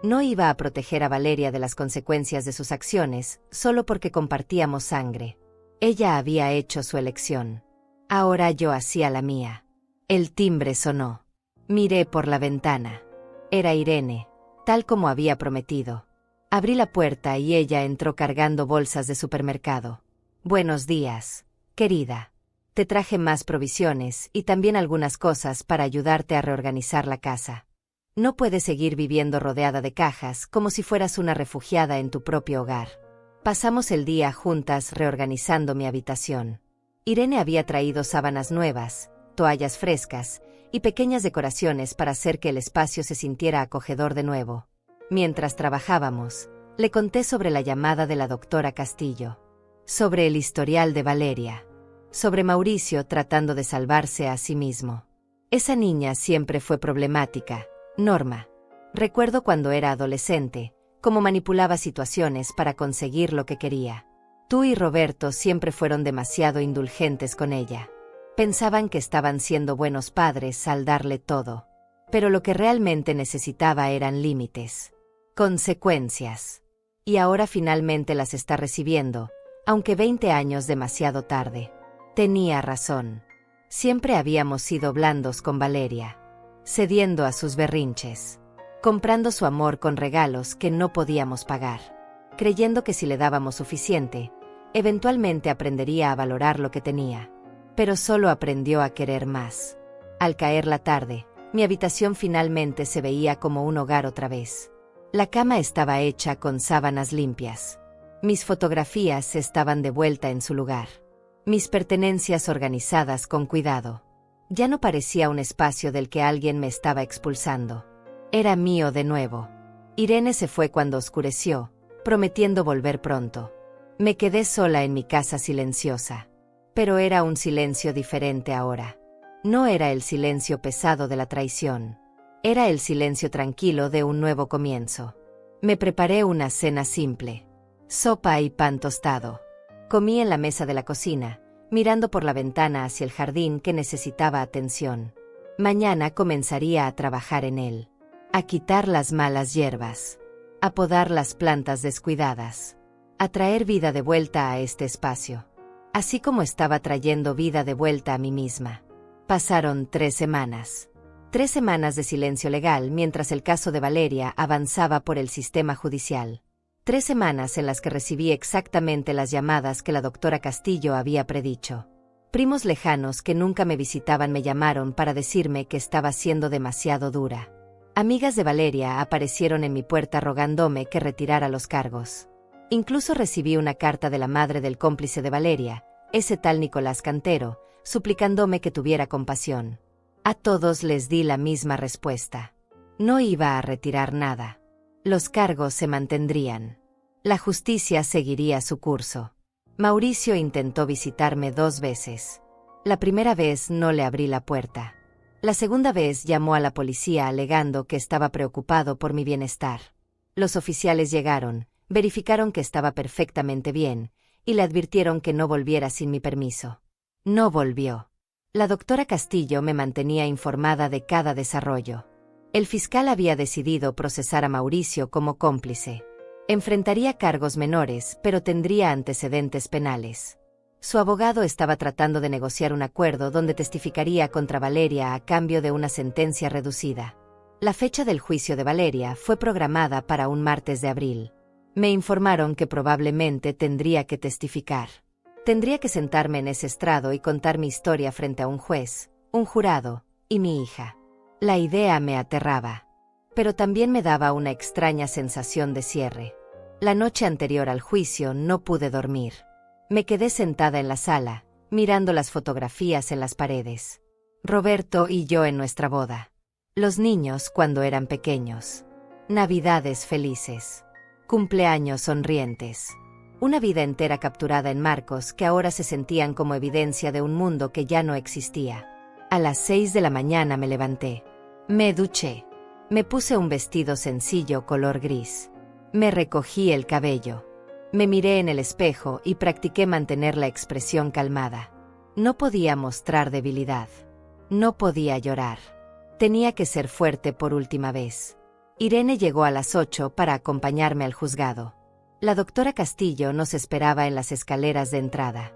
No iba a proteger a Valeria de las consecuencias de sus acciones, solo porque compartíamos sangre. Ella había hecho su elección. Ahora yo hacía la mía. El timbre sonó. Miré por la ventana. Era Irene, tal como había prometido. Abrí la puerta y ella entró cargando bolsas de supermercado. Buenos días, querida. Te traje más provisiones y también algunas cosas para ayudarte a reorganizar la casa. No puedes seguir viviendo rodeada de cajas como si fueras una refugiada en tu propio hogar. Pasamos el día juntas reorganizando mi habitación. Irene había traído sábanas nuevas, toallas frescas y pequeñas decoraciones para hacer que el espacio se sintiera acogedor de nuevo. Mientras trabajábamos, le conté sobre la llamada de la doctora Castillo, sobre el historial de Valeria, sobre Mauricio tratando de salvarse a sí mismo. Esa niña siempre fue problemática, Norma. Recuerdo cuando era adolescente, cómo manipulaba situaciones para conseguir lo que quería. Tú y Roberto siempre fueron demasiado indulgentes con ella. Pensaban que estaban siendo buenos padres al darle todo. Pero lo que realmente necesitaba eran límites. Consecuencias. Y ahora finalmente las está recibiendo, aunque 20 años demasiado tarde. Tenía razón. Siempre habíamos sido blandos con Valeria, cediendo a sus berrinches, comprando su amor con regalos que no podíamos pagar, creyendo que si le dábamos suficiente, eventualmente aprendería a valorar lo que tenía. Pero solo aprendió a querer más. Al caer la tarde, mi habitación finalmente se veía como un hogar otra vez. La cama estaba hecha con sábanas limpias. Mis fotografías estaban de vuelta en su lugar. Mis pertenencias organizadas con cuidado. Ya no parecía un espacio del que alguien me estaba expulsando. Era mío de nuevo. Irene se fue cuando oscureció, prometiendo volver pronto. Me quedé sola en mi casa silenciosa. Pero era un silencio diferente ahora. No era el silencio pesado de la traición. Era el silencio tranquilo de un nuevo comienzo. Me preparé una cena simple. Sopa y pan tostado. Comí en la mesa de la cocina, mirando por la ventana hacia el jardín que necesitaba atención. Mañana comenzaría a trabajar en él. A quitar las malas hierbas. A podar las plantas descuidadas. A traer vida de vuelta a este espacio. Así como estaba trayendo vida de vuelta a mí misma. Pasaron 3 semanas. 3 semanas de silencio legal mientras el caso de Valeria avanzaba por el sistema judicial. 3 semanas en las que recibí exactamente las llamadas que la doctora Castillo había predicho. Primos lejanos que nunca me visitaban me llamaron para decirme que estaba siendo demasiado dura. Amigas de Valeria aparecieron en mi puerta rogándome que retirara los cargos. Incluso recibí una carta de la madre del cómplice de Valeria, ese tal Nicolás Cantero, suplicándome que tuviera compasión. A todos les di la misma respuesta. No iba a retirar nada. Los cargos se mantendrían. La justicia seguiría su curso. Mauricio intentó visitarme 2 veces. La primera vez no le abrí la puerta. La segunda vez llamó a la policía alegando que estaba preocupado por mi bienestar. Los oficiales llegaron, verificaron que estaba perfectamente bien, y le advirtieron que no volviera sin mi permiso. No volvió. La doctora Castillo me mantenía informada de cada desarrollo. El fiscal había decidido procesar a Mauricio como cómplice. Enfrentaría cargos menores, pero tendría antecedentes penales. Su abogado estaba tratando de negociar un acuerdo donde testificaría contra Valeria a cambio de una sentencia reducida. La fecha del juicio de Valeria fue programada para un martes de abril. Me informaron que probablemente tendría que testificar. Tendría que sentarme en ese estrado y contar mi historia frente a un juez, un jurado, y mi hija. La idea me aterraba. Pero también me daba una extraña sensación de cierre. La noche anterior al juicio no pude dormir. Me quedé sentada en la sala, mirando las fotografías en las paredes. Roberto y yo en nuestra boda. Los niños cuando eran pequeños. Navidades felices. Cumpleaños sonrientes. Una vida entera capturada en marcos que ahora se sentían como evidencia de un mundo que ya no existía. A las 6 de la mañana me levanté. Me duché. Me puse un vestido sencillo color gris. Me recogí el cabello. Me miré en el espejo y practiqué mantener la expresión calmada. No podía mostrar debilidad. No podía llorar. Tenía que ser fuerte por última vez. Irene llegó a las 8 para acompañarme al juzgado. La doctora Castillo nos esperaba en las escaleras de entrada.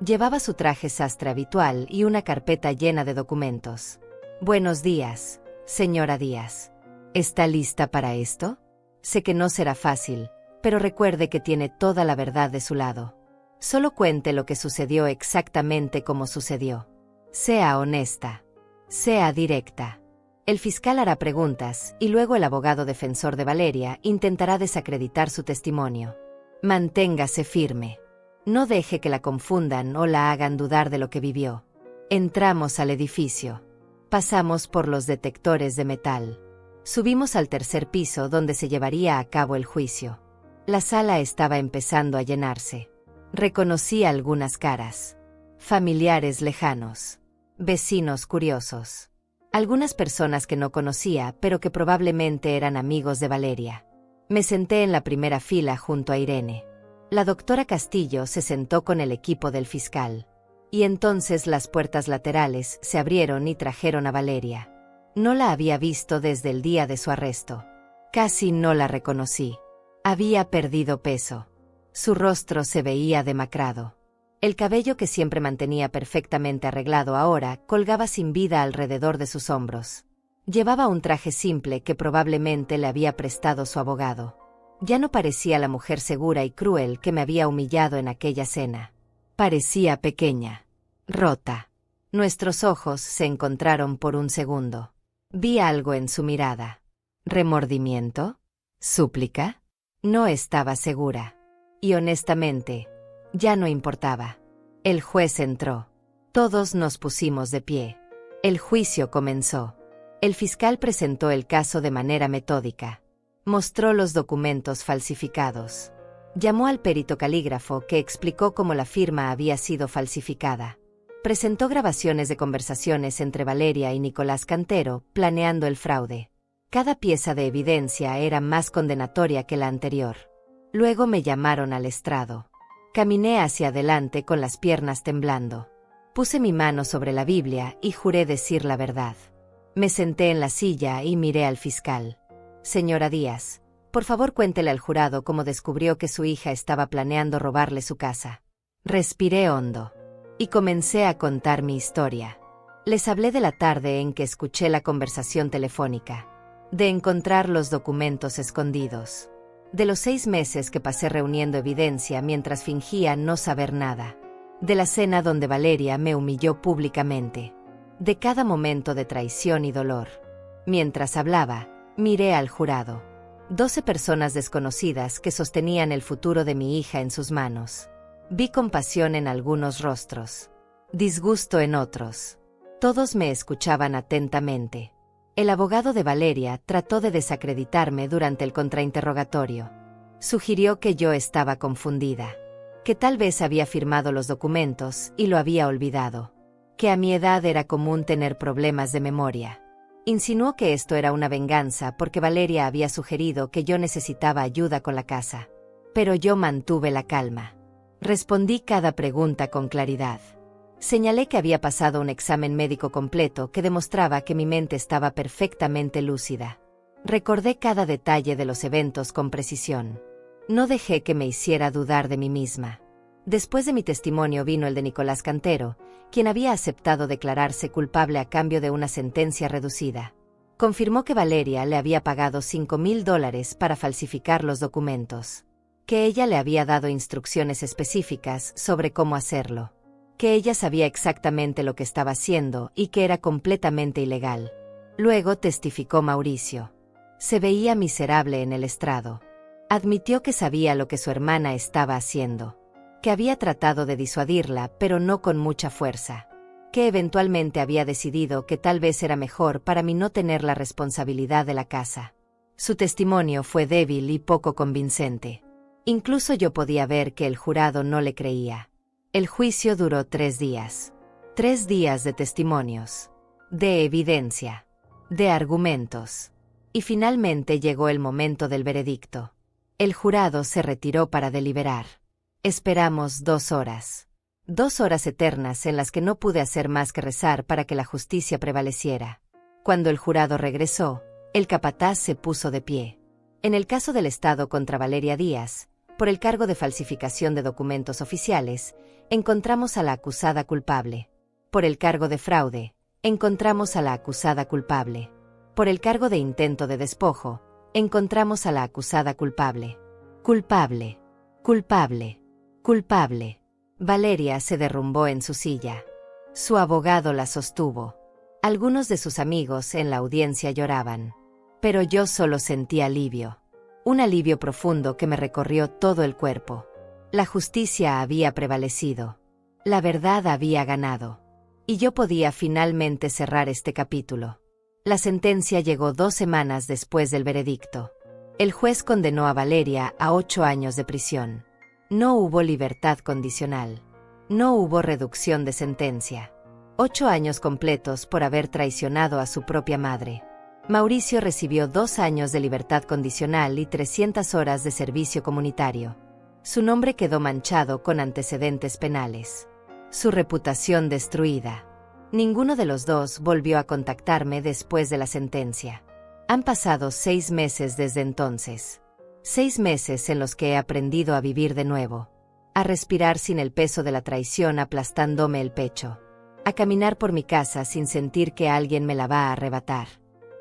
Llevaba su traje sastre habitual y una carpeta llena de documentos. Buenos días, señora Díaz. ¿Está lista para esto? Sé que no será fácil, pero recuerde que tiene toda la verdad de su lado. Solo cuente lo que sucedió exactamente como sucedió. Sea honesta. Sea directa. El fiscal hará preguntas y luego el abogado defensor de Valeria intentará desacreditar su testimonio. Manténgase firme. No deje que la confundan o la hagan dudar de lo que vivió. Entramos al edificio. Pasamos por los detectores de metal. Subimos al tercer piso donde se llevaría a cabo el juicio. La sala estaba empezando a llenarse. Reconocí algunas caras. Familiares lejanos. Vecinos curiosos. Algunas personas que no conocía, pero que probablemente eran amigos de Valeria. Me senté en la primera fila junto a Irene. La doctora Castillo se sentó con el equipo del fiscal. Y entonces las puertas laterales se abrieron y trajeron a Valeria. No la había visto desde el día de su arresto. Casi no la reconocí. Había perdido peso. Su rostro se veía demacrado. El cabello que siempre mantenía perfectamente arreglado ahora colgaba sin vida alrededor de sus hombros. Llevaba un traje simple que probablemente le había prestado su abogado. Ya no parecía la mujer segura y cruel que me había humillado en aquella cena. Parecía pequeña, rota. Nuestros ojos se encontraron por un segundo. Vi algo en su mirada. ¿Remordimiento? ¿Súplica? No estaba segura. Y honestamente, ya no importaba. El juez entró. Todos nos pusimos de pie. El juicio comenzó. El fiscal presentó el caso de manera metódica. Mostró los documentos falsificados. Llamó al perito calígrafo que explicó cómo la firma había sido falsificada. Presentó grabaciones de conversaciones entre Valeria y Nicolás Cantero, planeando el fraude. Cada pieza de evidencia era más condenatoria que la anterior. Luego me llamaron al estrado. Caminé hacia adelante con las piernas temblando. Puse mi mano sobre la Biblia y juré decir la verdad. Me senté en la silla y miré al fiscal. Señora Díaz, por favor cuéntele al jurado cómo descubrió que su hija estaba planeando robarle su casa. Respiré hondo. Y comencé a contar mi historia. Les hablé de la tarde en que escuché la conversación telefónica. De encontrar los documentos escondidos. De los 6 meses que pasé reuniendo evidencia mientras fingía no saber nada. De la cena donde Valeria me humilló públicamente. De cada momento de traición y dolor. Mientras hablaba, miré al jurado. 12 personas desconocidas que sostenían el futuro de mi hija en sus manos. Vi compasión en algunos rostros. Disgusto en otros. Todos me escuchaban atentamente. El abogado de Valeria trató de desacreditarme durante el contrainterrogatorio. Sugirió que yo estaba confundida. Que tal vez había firmado los documentos y lo había olvidado. Que a mi edad era común tener problemas de memoria. Insinuó que esto era una venganza porque Valeria había sugerido que yo necesitaba ayuda con la casa. Pero yo mantuve la calma. Respondí cada pregunta con claridad. Señalé que había pasado un examen médico completo que demostraba que mi mente estaba perfectamente lúcida. Recordé cada detalle de los eventos con precisión. No dejé que me hiciera dudar de mí misma. Después de mi testimonio vino el de Nicolás Cantero, quien había aceptado declararse culpable a cambio de una sentencia reducida. Confirmó que Valeria le había pagado $5,000 para falsificar los documentos. Que ella le había dado instrucciones específicas sobre cómo hacerlo. Que ella sabía exactamente lo que estaba haciendo y que era completamente ilegal. Luego testificó Mauricio. Se veía miserable en el estrado. Admitió que sabía lo que su hermana estaba haciendo, que había tratado de disuadirla, pero no con mucha fuerza, que eventualmente había decidido que tal vez era mejor para mí no tener la responsabilidad de la casa. Su testimonio fue débil y poco convincente. Incluso yo podía ver que el jurado no le creía. El juicio duró 3 días. 3 días de testimonios, de evidencia, de argumentos. Y finalmente llegó el momento del veredicto. El jurado se retiró para deliberar. Esperamos 2 horas. 2 horas eternas en las que no pude hacer más que rezar para que la justicia prevaleciera. Cuando el jurado regresó, el capataz se puso de pie. En el caso del Estado contra Valeria Díaz, por el cargo de falsificación de documentos oficiales, encontramos a la acusada culpable. Por el cargo de fraude, encontramos a la acusada culpable. Por el cargo de intento de despojo, encontramos a la acusada culpable. Culpable. Culpable. Culpable. Valeria se derrumbó en su silla. Su abogado la sostuvo. Algunos de sus amigos en la audiencia lloraban. Pero yo solo sentí alivio. Un alivio profundo que me recorrió todo el cuerpo. La justicia había prevalecido. La verdad había ganado. Y yo podía finalmente cerrar este capítulo. La sentencia llegó 2 semanas después del veredicto. El juez condenó a Valeria a 8 años de prisión. No hubo libertad condicional. No hubo reducción de sentencia. 8 años completos por haber traicionado a su propia madre. Mauricio recibió 2 años de libertad condicional y 300 horas de servicio comunitario. Su nombre quedó manchado con antecedentes penales. Su reputación destruida. Ninguno de los dos volvió a contactarme después de la sentencia. Han pasado 6 meses desde entonces. 6 meses en los que he aprendido a vivir de nuevo. A respirar sin el peso de la traición aplastándome el pecho. A caminar por mi casa sin sentir que alguien me la va a arrebatar.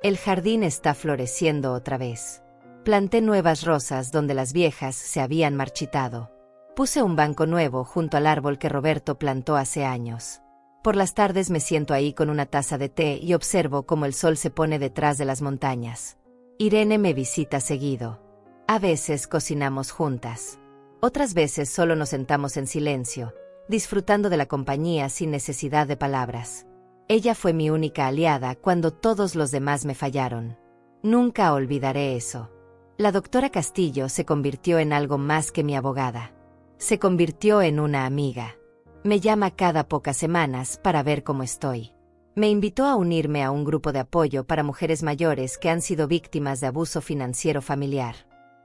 El jardín está floreciendo otra vez. Planté nuevas rosas donde las viejas se habían marchitado. Puse un banco nuevo junto al árbol que Roberto plantó hace años. Por las tardes me siento ahí con una taza de té y observo cómo el sol se pone detrás de las montañas. Irene me visita seguido. A veces cocinamos juntas. Otras veces solo nos sentamos en silencio, disfrutando de la compañía sin necesidad de palabras. Ella fue mi única aliada cuando todos los demás me fallaron. Nunca olvidaré eso. La doctora Castillo se convirtió en algo más que mi abogada. Se convirtió en una amiga. Me llama cada pocas semanas para ver cómo estoy. Me invitó a unirme a un grupo de apoyo para mujeres mayores que han sido víctimas de abuso financiero familiar.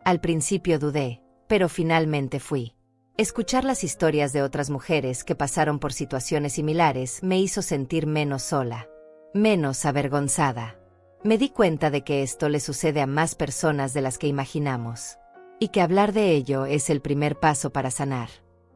Al principio dudé, pero finalmente fui. Escuchar las historias de otras mujeres que pasaron por situaciones similares me hizo sentir menos sola, menos avergonzada. Me di cuenta de que esto le sucede a más personas de las que imaginamos. Y que hablar de ello es el primer paso para sanar.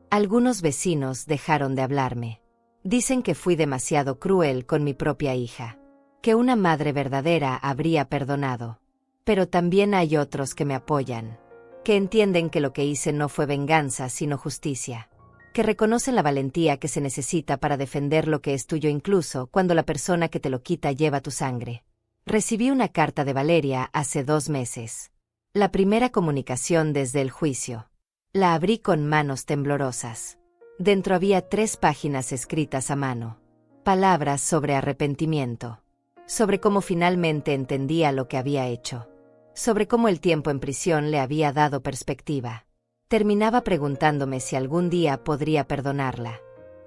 Algunos vecinos dejaron de hablarme. Dicen que fui demasiado cruel con mi propia hija. Que una madre verdadera habría perdonado. Pero también hay otros que me apoyan. Que entienden que lo que hice no fue venganza sino justicia. Que reconocen la valentía que se necesita para defender lo que es tuyo incluso cuando la persona que te lo quita lleva tu sangre. Recibí una carta de Valeria hace 2 meses. La primera comunicación desde el juicio. La abrí con manos temblorosas. Dentro había 3 páginas escritas a mano. Palabras sobre arrepentimiento. Sobre cómo finalmente entendía lo que había hecho. Sobre cómo el tiempo en prisión le había dado perspectiva. Terminaba preguntándome si algún día podría perdonarla.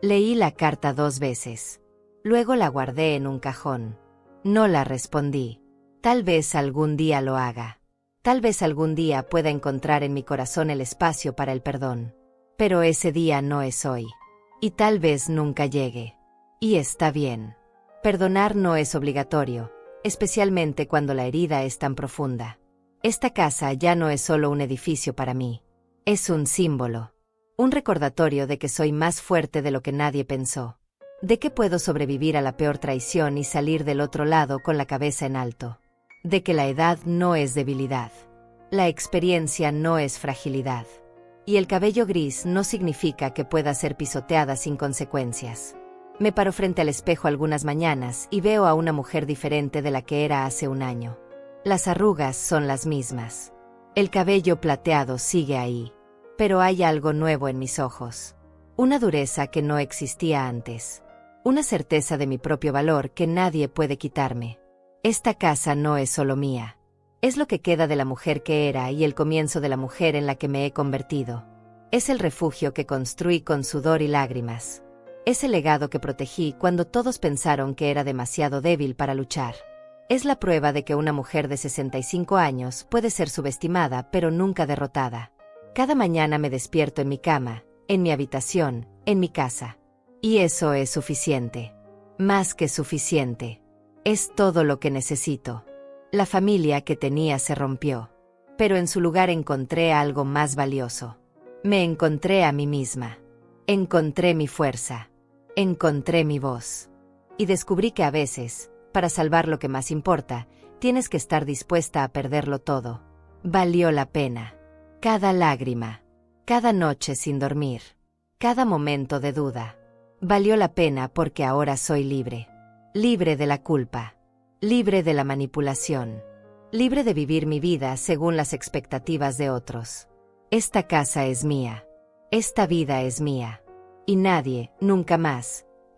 Leí la carta 2 veces. Luego la guardé en un cajón. No la respondí. Tal vez algún día lo haga. Tal vez algún día pueda encontrar en mi corazón el espacio para el perdón. Pero ese día no es hoy. Y tal vez nunca llegue. Y está bien. Perdonar no es obligatorio, especialmente cuando la herida es tan profunda. Esta casa ya no es solo un edificio para mí. Es un símbolo. Un recordatorio de que soy más fuerte de lo que nadie pensó. De que puedo sobrevivir a la peor traición y salir del otro lado con la cabeza en alto. De que la edad no es debilidad. La experiencia no es fragilidad. Y el cabello gris no significa que pueda ser pisoteada sin consecuencias. Me paro frente al espejo algunas mañanas y veo a una mujer diferente de la que era hace un año. Las arrugas son las mismas. El cabello plateado sigue ahí, pero hay algo nuevo en mis ojos. Una dureza que no existía antes. Una certeza de mi propio valor que nadie puede quitarme. Esta casa no es solo mía. Es lo que queda de la mujer que era y el comienzo de la mujer en la que me he convertido. Es el refugio que construí con sudor y lágrimas. Es el legado que protegí cuando todos pensaron que era demasiado débil para luchar. Es la prueba de que una mujer de 65 años puede ser subestimada pero nunca derrotada. Cada mañana me despierto en mi cama, en mi habitación, en mi casa. Y eso es suficiente. Más que suficiente. Es todo lo que necesito. La familia que tenía se rompió. Pero en su lugar encontré algo más valioso. Me encontré a mí misma. Encontré mi fuerza. Encontré mi voz. Y descubrí que a veces, para salvar lo que más importa, tienes que estar dispuesta a perderlo todo. Valió la pena. Cada lágrima. Cada noche sin dormir. Cada momento de duda. Valió la pena porque ahora soy libre. Libre de la culpa. Libre de la manipulación. Libre de vivir mi vida según las expectativas de otros. Esta casa es mía. Esta vida es mía. Y nadie, nunca más,